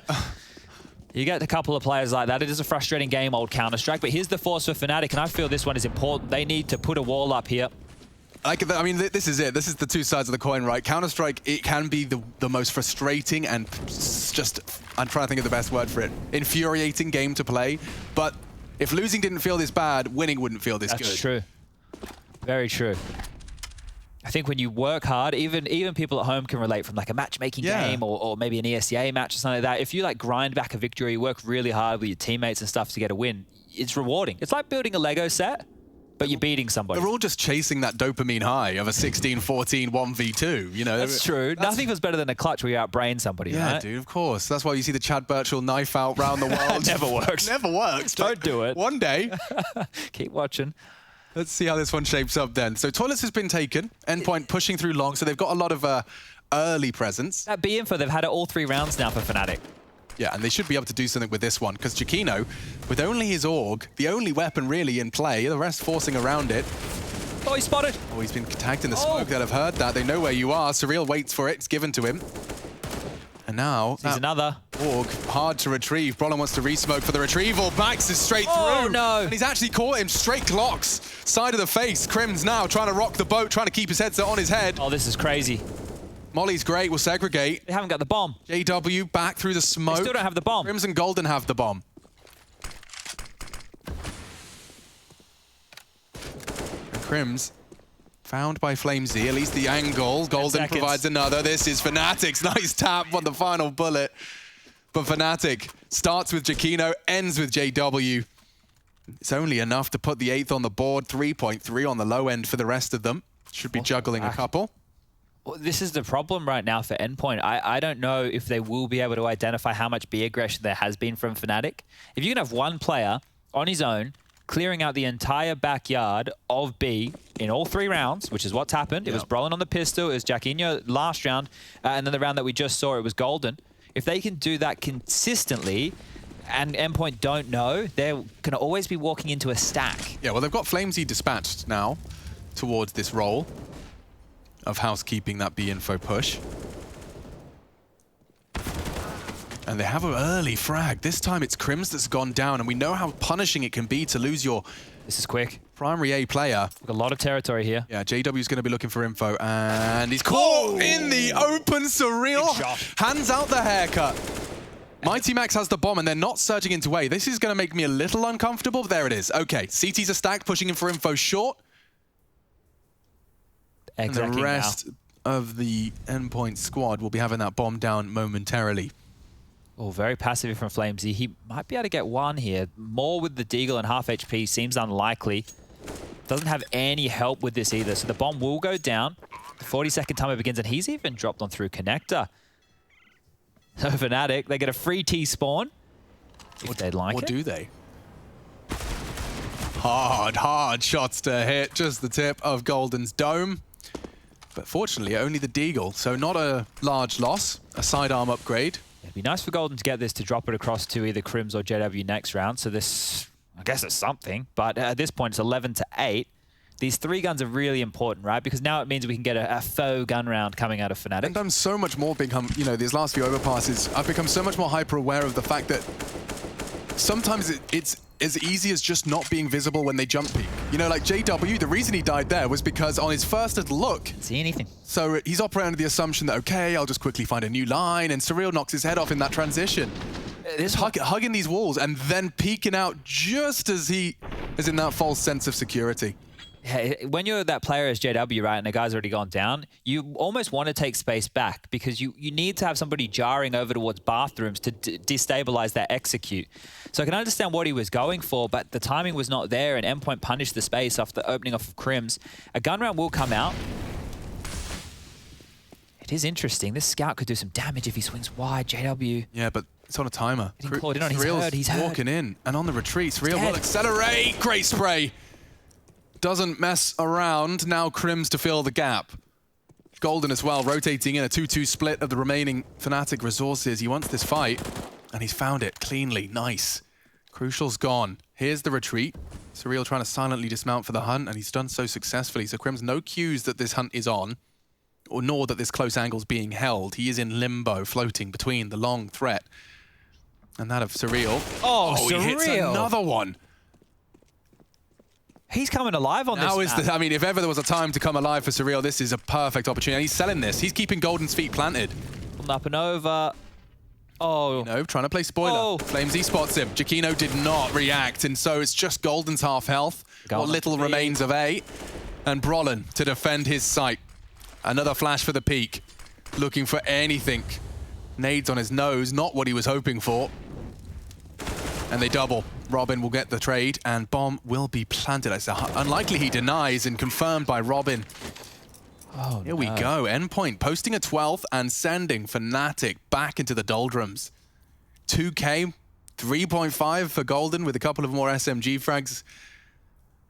you get a couple of players like that. It is a frustrating game, old Counter-Strike. But here's the force for Fnatic, and I feel this one is important. They need to put a wall up here. I mean, this is it. This is the two sides of the coin, right? Counter-Strike, it can be the most frustrating and just, I'm trying to think of the best word for it, infuriating game to play. But if losing didn't feel this bad, winning wouldn't feel this good. That's true. Very true. I think when you work hard, even people at home can relate from like a matchmaking game or maybe an ESEA match or something like that. If you like grind back a victory, you work really hard with your teammates and stuff to get a win, it's rewarding. It's like building a Lego set, but you're beating somebody. They're all just chasing that dopamine high of a 16-14 1v2. You know, that's true. Nothing was better than a clutch where you outbrain somebody. Yeah, right? dude, of course. That's why you see the Chad Birchall knife out round the world. Never works. Never works. Don't do it. One day. Keep watching. Let's see how this one shapes up then. So Toilets has been taken. Endpoint pushing through long, so they've got a lot of early presence. That B info, they've had it all 3 rounds now for Fnatic. Yeah, and they should be able to do something with this one, because Jaquino, with only his AUG, the only weapon really in play, the rest forcing around it. Oh, he's spotted. Oh, he's been tagged in the smoke. They'll have heard that. They know where you are. Surreal waits for it. It's given to him. And now... He's another. AUG, hard to retrieve. Brolin wants to re-smoke for the retrieval. Backs is straight through. Oh, no. And he's actually caught him. Straight clocks. Side of the face. Crim's now trying to rock the boat, trying to keep his headset on his head. Oh, this is crazy. Molly's great. We'll segregate. They haven't got the bomb. JW back through the smoke. They still don't have the bomb. Crims and Golden have the bomb. And Crims found by FlameZ, at least the angle. Golden provides another. This is Fnatic's nice tap on the final bullet. But Fnatic starts with Jaquino, ends with JW. It's only enough to put the 8th on the board. 3.3 on the low end for the rest of them. Should be juggling a couple. Well, this is the problem right now for Endpoint. I don't know if they will be able to identify how much B aggression there has been from Fnatic. If you can have one player on his own clearing out the entire backyard of B in all 3 rounds, which is what's happened. It was Brolin on the pistol, it was Jaquino last round, and then the round that we just saw, it was Golden. If they can do that consistently, and Endpoint don't know, they're going to always be walking into a stack. Yeah, well, they've got FlameZ dispatched now towards this role of housekeeping that B info push. And they have an early frag. This time it's Crims that's gone down, and we know how punishing it can be to lose your... This is quick. Primary A player. We've got a lot of territory here. Yeah, JW's going to be looking for info, and he's caught in the open. Surreal. Hands out the haircut. Mighty Max has the bomb, and they're not surging into A. This is going to make me a little uncomfortable, but there it is. Okay, CT's a stack, pushing in for info short. And the rest of the Endpoint squad will be having that bomb down momentarily. Oh, very passive from FlameZ. He might be able to get one here. More with the Deagle and half HP seems unlikely. Doesn't have any help with this either. So the bomb will go down. The 40-second timer begins, and he's even dropped on through connector. So Fnatic, they get a free T spawn. If they'd like it. Or do they? Hard shots to hit. Just the tip of Golden's dome. But fortunately, only the Deagle. So not a large loss. A sidearm upgrade. It'd be nice for Golden to get this to drop it across to either Crims or JW next round. So this, I guess it's something. But at this point, it's 11-8. These 3 guns are really important, right? Because now it means we can get a faux gun round coming out of Fnatic. And I'm so much more you know, these last few overpasses, I've become so much more hyper aware of the fact that sometimes it's as easy as just not being visible when they jump peek. You know, like JW, the reason he died there was because on his first look... Didn't see anything. So he's operating under the assumption that, okay, I'll just quickly find a new line, and Surreal knocks his head off in that transition. This hugging these walls and then peeking out just as he is in that false sense of security. Yeah, when you're that player as JW, right, and the guy's already gone down, you almost want to take space back because you need to have somebody jarring over towards bathrooms to destabilize that execute. So I can understand what he was going for, but the timing was not there, and Endpoint punished the space after the opening off of Crims. A gun round will come out. It is interesting. This scout could do some damage if he swings wide. JW. Yeah, but it's on a timer. He's hurt. He's walking in and on the retreat. Surreal will accelerate. Great spray. Doesn't mess around. Now Crims to fill the gap. Golden as well, rotating in a 2-2 split of the remaining Fnatic resources. He wants this fight, and he's found it cleanly. Nice. Crucial's gone. Here's the retreat. Surreal trying to silently dismount for the hunt, and he's done so successfully. So Crims, no cues that this hunt is on, or nor that this close angle's being held. He is in limbo, floating between the long threat and that of Surreal. Oh, Surreal! He hits another one. He's coming alive on this map. I mean, if ever there was a time to come alive for Surreal, this is a perfect opportunity. He's selling this. He's keeping Golden's feet planted. Up and over. Oh. You know, trying to play spoiler. Oh. Flamesy spots him. Giacchino did not react, and so it's just Golden's half health. What little remains of A. And Brolin to defend his site. Another flash for the peak. Looking for anything. Nades on his nose, not what he was hoping for. And they double. Robin will get the trade, and bomb will be planted. It's unlikely he denies, and confirmed by Robin. Oh, Here we go. Endpoint posting a 12th and sending Fnatic back into the doldrums. 2K, 3.5 for Golden with a couple of more SMG frags.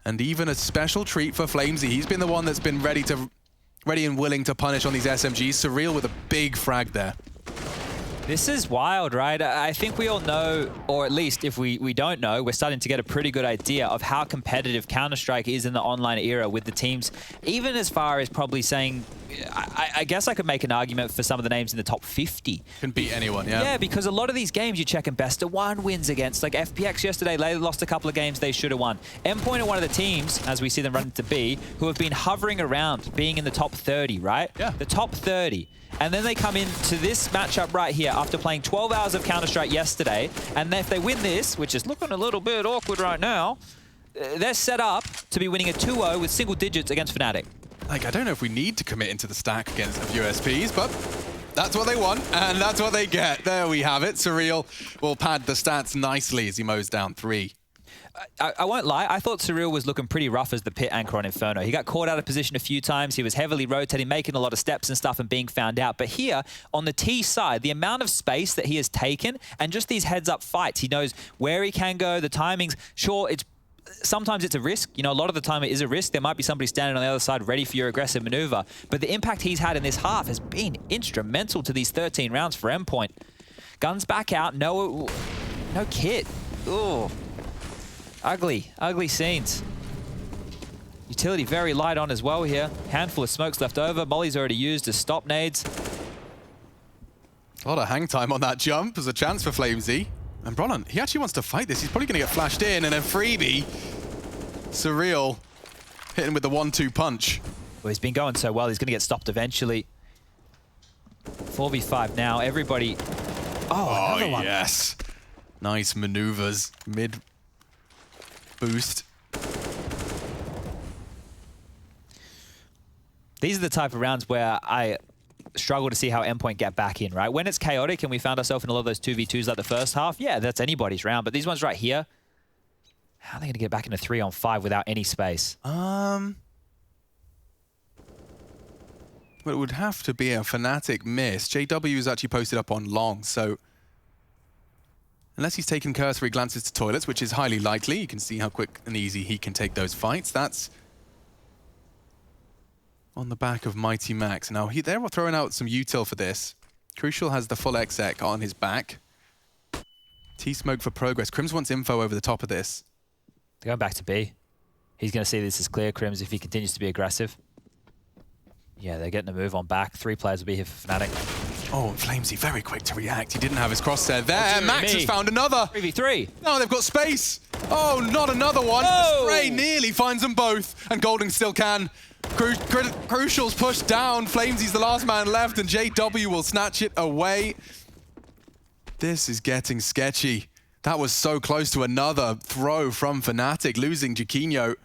And even a special treat for Flamesy. He's been the one that's been ready and willing to punish on these SMGs. Surreal with a big frag there. This is wild, right? I think we all know, or at least if we don't know, we're starting to get a pretty good idea of how competitive Counter-Strike is in the online era with the teams, even as far as probably saying, I guess I could make an argument for some of the names in the top 50. Can beat anyone, yeah. Yeah, because a lot of these games you're checking best of one wins against. Like FPX yesterday, they lost a couple of games they should have won. Endpoint are one of the teams, as we see them run to B, who have been hovering around being in the top 30, right? Yeah. The top 30. And then they come into this matchup right here after playing 12 hours of Counter-Strike yesterday. And if they win this, which is looking a little bit awkward right now, they're set up to be winning a 2-0 with single digits against Fnatic. Like, I don't know if we need to commit into the stack against USPs, but that's what they want, and that's what they get. There we have it. Surreal will pad the stats nicely as he mows down 3. I won't lie, I thought Surreal was looking pretty rough as the pit anchor on Inferno. He got caught out of position a few times. He was heavily rotating, making a lot of steps and stuff and being found out. But here, on the T side, the amount of space that he has taken and just these heads-up fights, he knows where he can go, the timings. Sure, sometimes it's a risk. You know, a lot of the time it is a risk. There might be somebody standing on the other side ready for your aggressive maneuver. But the impact he's had in this half has been instrumental to these 13 rounds for Endpoint. Guns back out, no kit. Ooh. Ugly, ugly scenes. Utility very light on as well here. Handful of smokes left over. Molly's already used to stop nades. A lot of hang time on that jump. There's a chance for Flamesy. And Brolin, he actually wants to fight this. He's probably going to get flashed in, and a freebie. Surreal hitting with the 1-2 punch. Well, he's been going so well, he's going to get stopped eventually. 4v5 now. Everybody... Oh, another one. Yes. Nice maneuvers. Mid boost. These are the type of rounds where I struggle to see how Endpoint get back in, right? When it's chaotic and we found ourselves in a lot of those 2v2s like the first half, yeah, that's anybody's round. But these ones right here, how are they going to get back into 3-on-5 without any space? Well, it would have to be a Fnatic miss. JW is actually posted up on long, so unless he's taken cursory glances to toilets, which is highly likely, you can see how quick and easy he can take those fights. That's on the back of Mighty Max. Now, they're throwing out some util for this. Crucial has the full exec on his back. T-smoke for progress. Crims wants info over the top of this. They're going back to B. He's going to see this as clear, Crims, if he continues to be aggressive. Yeah, they're getting a move on back. 3 players will be here for Fnatic. Oh, Flamesy very quick to react. He didn't have his crosshair there. Max has found another. 3v3. No, they've got space. Oh, not another one. Oh! Spray nearly finds them both, and Golden still can. Crucial's pushed down. Flamesy's the last man left, and JW will snatch it away. This is getting sketchy. That was so close to another throw from Fnatic, losing Jiquinho.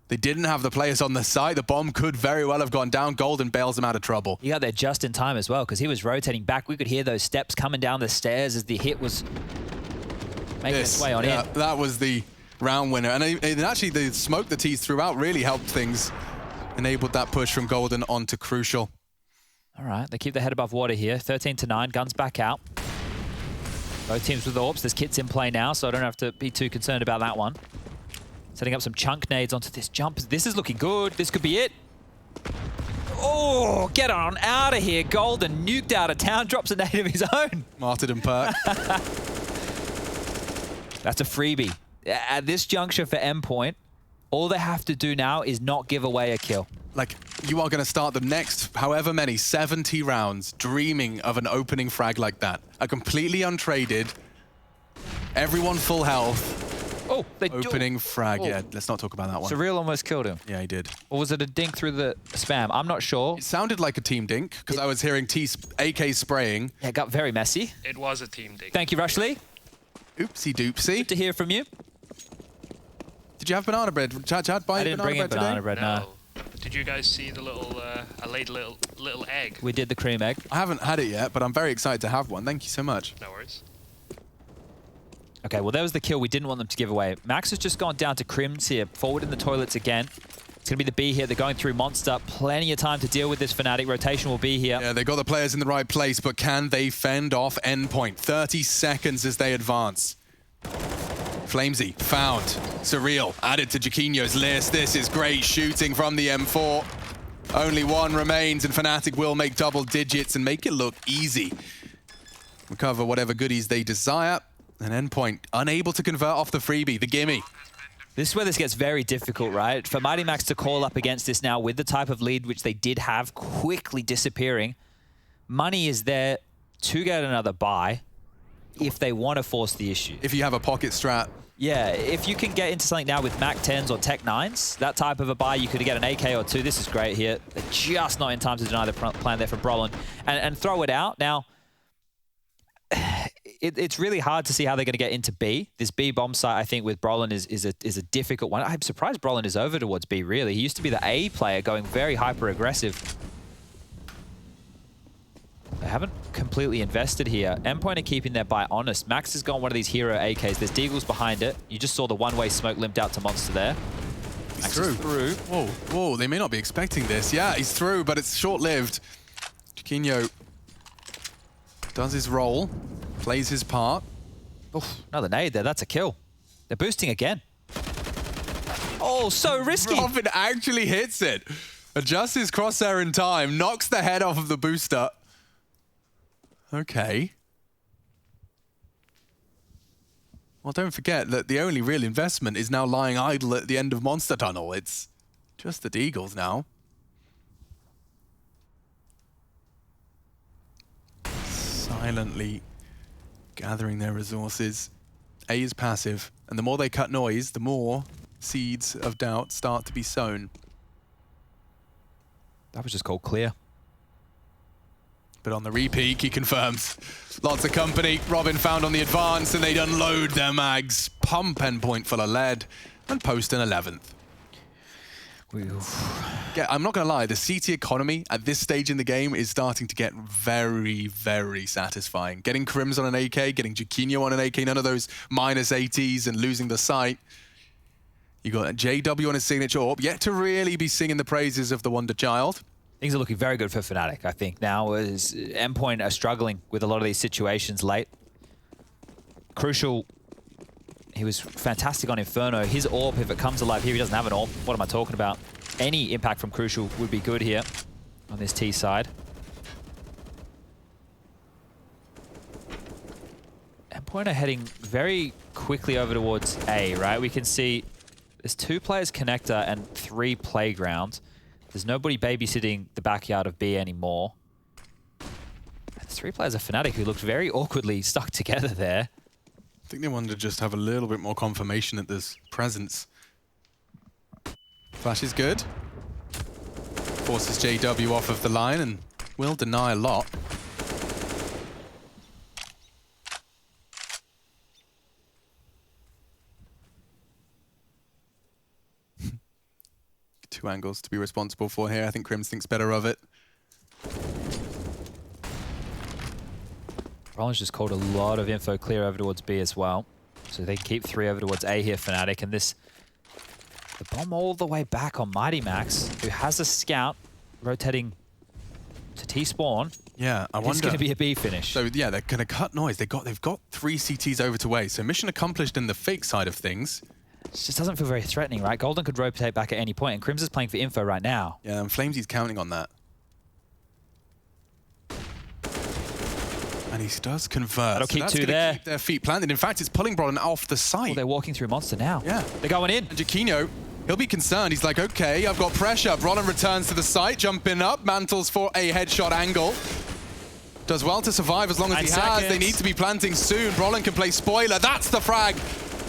They didn't have the players on the site. The bomb could very well have gone down. Golden bails him out of trouble. He got there just in time as well, because he was rotating back. We could hear those steps coming down the stairs as the hit was making its way on in. That was the round winner. And actually, the smoke that he threw out really helped things. Enabled that push from Golden onto Crucial. All right, they keep their head above water here. 13-9, guns back out. Both teams with orbs. There's kits in play now, so I don't have to be too concerned about that one. Setting up some chunk nades onto this jump. This is looking good. This could be it. Oh, get on out of here. Golden nuked out of town, drops a nade of his own. Martyrdom perk. That's a freebie. At this juncture for Endpoint, all they have to do now is not give away a kill. Like, you are going to start the next, however many, 70 rounds dreaming of an opening frag like that. A completely untraded, everyone full health. Oh, they opening frag. Yeah, let's not talk about that one. Surreal almost killed him. Yeah, he did. Or was it a dink through the spam? I'm not sure. It sounded like a team dink, because I was hearing AK spraying. Yeah, it got very messy. It was a team dink. Thank you, Rushley. Oopsie doopsie. Good to hear from you. Did you have banana bread? Chad, buy I didn't bring in banana bread, no. Did you guys see the little, I laid a little egg? We did the cream egg. I haven't had it yet, but I'm very excited to have one. Thank you so much. No worries. Okay, well, there was the kill we didn't want them to give away. Max has just gone down to Crims here, forward in the toilets again. It's going to be the B here. They're going through Monster. Plenty of time to deal with this Fnatic. Rotation will be here. Yeah, they got the players in the right place, but can they fend off Endpoint? 30 seconds as they advance. Flamesy found. Surreal added to Jiquinho's list. This is great shooting from the M4. Only one remains, and Fnatic will make double digits and make it look easy. Recover whatever goodies they desire. And Endpoint unable to convert off the freebie, the gimme. This is where this gets very difficult, right? For Mighty Max to call up against this now with the type of lead which they did have quickly disappearing. Money is there to get another buy if they want to force the issue. If you have a pocket strat. Yeah, if you can get into something now with Mac 10s or Tech 9s, that type of a buy, you could get an AK or two. This is great here. They're just not in time to deny the plan there from Brolin and throw it out. Now, it's really hard to see how they're going to get into B. This B bomb site, I think, with Brolin is a difficult one. I'm surprised Brolin is over towards B, really. He used to be the A player, going very hyper-aggressive. They haven't completely invested here. Endpoint are keeping their buy honest. Max has gone one of these hero AKs. There's Deagles behind it. You just saw the one-way smoke limped out to Monster there. He's through. Whoa, whoa, they may not be expecting this. Yeah, he's through, but it's short-lived. Jiquinho does his role, plays his part. Oof, another nade there. That's a kill. They're boosting again. Oh, so risky. Robin actually hits it. Adjusts his crosshair in time, knocks the head off of the booster. Okay. Well, don't forget that the only real investment is now lying idle at the end of Monster Tunnel. It's just the Deagles now. Silently gathering their resources. A is passive, and the more they cut noise, the more seeds of doubt start to be sown. That was just called clear. But on the repeat, he confirms. Lots of company. Robin found on the advance, and they'd unload their mags. Pump Endpoint full of lead, and post an 11th. Yeah, I'm not going to lie, the CT economy at this stage in the game is starting to get very, very satisfying. Getting Crims on an AK, getting Jiquinho on an AK, none of those minus 80s and losing the sight. You got JW on his signature orb, yet to really be singing the praises of the Wonder Child. Things are looking very good for Fnatic, I think, now, as Endpoint are struggling with a lot of these situations late. Crucial, he was fantastic on Inferno. His orb, if it comes alive here, he doesn't have an orb. What am I talking about? Any impact from Crucial would be good here on this T side. Endpoint are heading very quickly over towards A, right? We can see there's 2 players connector and 3 playground. There's nobody babysitting the backyard of B anymore. And 3 players of Fnatic who looked very awkwardly stuck together there. think they wanted to just have a little bit more confirmation that there's presence. Flash is good. Forces JW off of the line and will deny a lot. Two angles to be responsible for here. I think Crims thinks better of it. Rollins just called a lot of info clear over towards B as well. So they keep 3 over towards A here, Fnatic. And this, the bomb all the way back on Mighty Max, who has a scout rotating to T-spawn. Yeah, I wonder. It's going to be a B finish. So yeah, they're going to cut noise. They've got 3 CTs over to A. So mission accomplished in the fake side of things. It just doesn't feel very threatening, right? Golden could rotate back at any point, and Crims is playing for info right now. Yeah, and Flamesy's counting on that. And he does convert. That'll keep that's 2 there. Keep their feet planted. In fact, it's pulling Brolin off the site. Oh, they're walking through Monster now. Yeah. They're going in. And Jaquinho, he'll be concerned. He's like, okay, I've got pressure. Brolin returns to the site, jumping up, mantles for a headshot angle. Does well to survive as long as he has. They need to be planting soon. Brolin can play spoiler. That's the frag.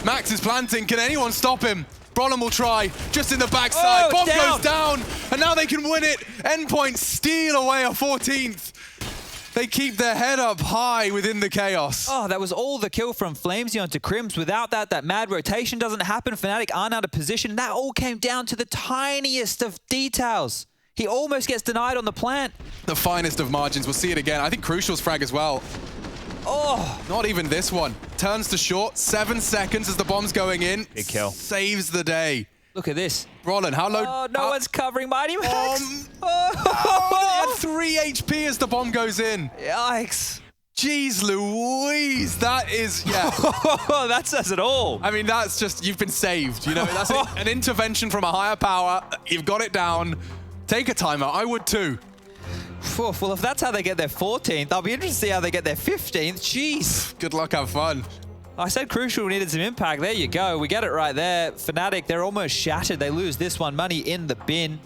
Max is planting. Can anyone stop him? Brolin will try, just in the backside. Bomb goes down, and now they can win it. Endpoint steal away a 14th. They keep their head up high within the chaos. Oh, that was all the kill from Flamesy onto Crims. Without that, that mad rotation doesn't happen. Fnatic aren't out of position. That all came down to the tiniest of details. He almost gets denied on the plant. The finest of margins. We'll see it again. I think Crucial's frag as well. Oh. Not even this one. Turns to short. 7 seconds as the bomb's going in. Big kill. Saves the day. Look at this. Brolin, how low? Oh, no one's covering Mighty Max. Oh, at 3 HP as the bomb goes in. Yikes. Jeez Louise, that is, yeah. That says it all. I mean, that's just, you've been saved, you know? That's an intervention from a higher power. You've got it down. Take a timeout. I would too. Well, if that's how they get their 14th, I'll be interested to see how they get their 15th. Jeez. Good luck, have fun. I said Crucial needed some impact. There you go. We get it right there. Fnatic, they're almost shattered. They lose this one. Money in the bin.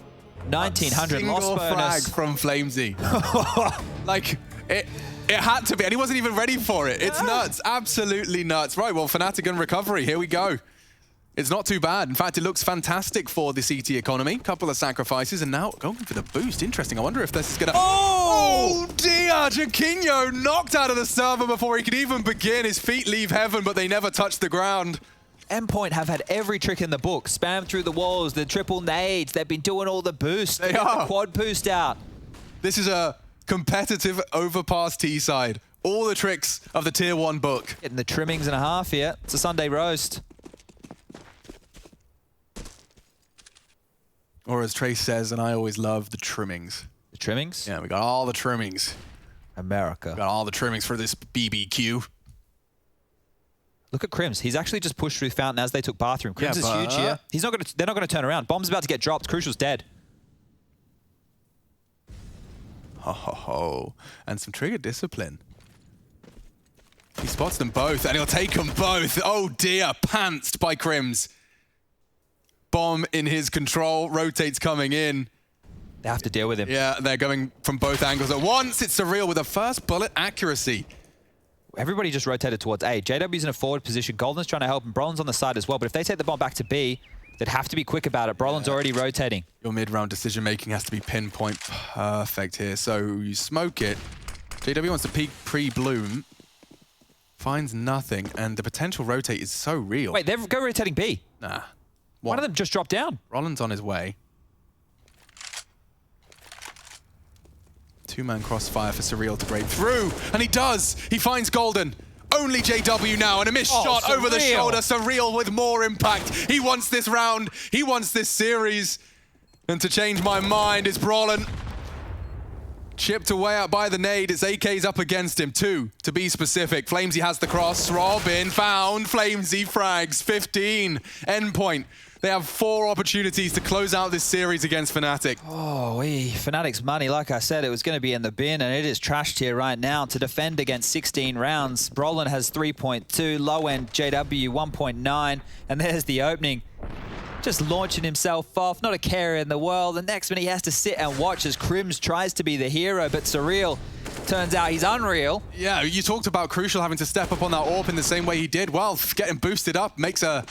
1900 loss bonus. Frag from Flamesy. Like, it had to be, and he wasn't even ready for it. It's nuts. Absolutely nuts. Right, well, Fnatic and recovery. Here we go. It's not too bad. In fact, it looks fantastic for the CT economy. Couple of sacrifices, and now going for the boost. Interesting. I wonder if this is going to... Oh, dear! Jaquinho knocked out of the server before he could even begin. His feet leave heaven, but they never touch the ground. Endpoint have had every trick in the book. Spam through the walls, the triple nades. They've been doing all the boosts. They are. The quad boost out. This is a competitive overpass T side. All the tricks of the tier 1 book. Getting the trimmings and a half here. It's a Sunday roast. Or as Trace says, and I always love, the trimmings. The trimmings? Yeah, we got all the trimmings. America. Got all the trimmings for this BBQ. Look at Crims. He's actually just pushed through Fountain as they took bathroom. Crims is huge here. He's not going to. They're not going to turn around. Bomb's about to get dropped. Crucial's dead. Ho ho ho! And some trigger discipline. He spots them both, and he'll take them both. Oh dear! Pantsed by Crims. Bomb in his control. Rotates coming in. They have to deal with him. Yeah, they're going from both angles at once. It's Surreal with a first bullet accuracy. Everybody just rotated towards A. JW's in a forward position. Golden's trying to help him. Brolin's on the side as well. But if they take the bomb back to B, they'd have to be quick about it. Brolin's already rotating. Your mid-round decision-making has to be pinpoint perfect here. So you smoke it. JW wants to peek pre-bloom. Finds nothing. And the potential rotate is so real. Wait, they're go rotating B. Nah. One of them just dropped down. Rollins on his way. 2-man crossfire for Surreal to break through. And he does. He finds Golden. Only JW now, and a missed shot over the shoulder. Surreal with more impact. He wants this round. He wants this series. And to change my mind is Brolin. Chipped away out by the nade. It's AK's up against him. 2, to be specific. Flamesy has the cross. Robin found. Flamesy frags. 15. Endpoint. They have 4 opportunities to close out this series against Fnatic. Oh, Fnatic's money, like I said, it was going to be in the bin, and it is trashed here right now to defend against 16 rounds. Brolin has 3.2, low-end JW 1.9, and there's the opening. Just launching himself off, not a care in the world. The next minute he has to sit and watch as Crims tries to be the hero, but Surreal Turns out he's unreal. Yeah, you talked about Crucial having to step up on that AWP in the same way he did. Well, getting boosted up makes an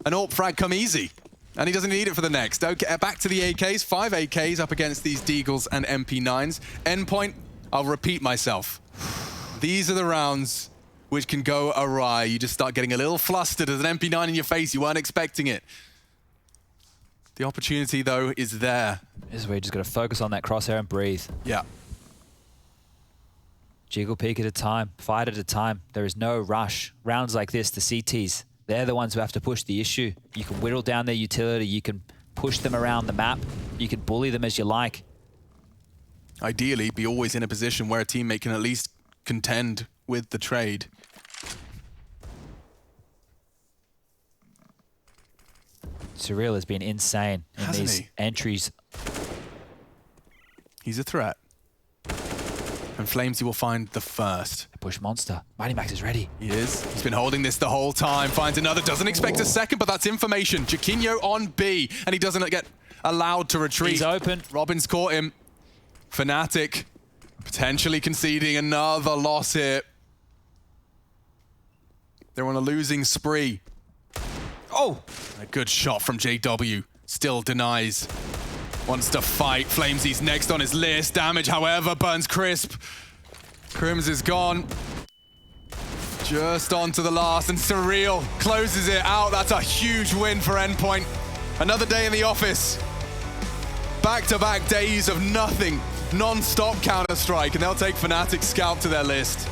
AWP frag come easy. And he doesn't need it for the next. Okay, back to the AKs. 5 AKs up against these Deagles and MP9s. Endpoint, I'll repeat myself. These are the rounds which can go awry. You just start getting a little flustered as an MP9 in your face. You weren't expecting it. The opportunity, though, is there. This is where you just got to focus on that crosshair and breathe. Yeah. Jiggle peek at a time, fight at a time. There is no rush. Rounds like this, the CTs, they're the ones who have to push the issue. You can whittle down their utility. You can push them around the map. You can bully them as you like. Ideally, be always in a position where a teammate can at least contend with the trade. Surreal has been insane in Hasn't these he? entries. He's a threat. And Flamesy will find the first. Push monster. Mighty Max is ready. He is. He's been holding this the whole time. Finds another. Doesn't expect a second, but that's information. Jaquinho on B, and he doesn't get allowed to retreat. He's open. Robin's caught him. Fnatic potentially conceding another loss here. They're on a losing spree. Oh! A good shot from JW. Still denies. Wants to fight. Flamesy's next on his list. Damage, however, burns Crisp. Crims is gone. Just on to the last, and Surreal closes it out. That's a huge win for Endpoint. Another day in the office. Back-to-back days of nothing. Non-stop Counter-Strike, and they'll take Fnatic's scalp to their list.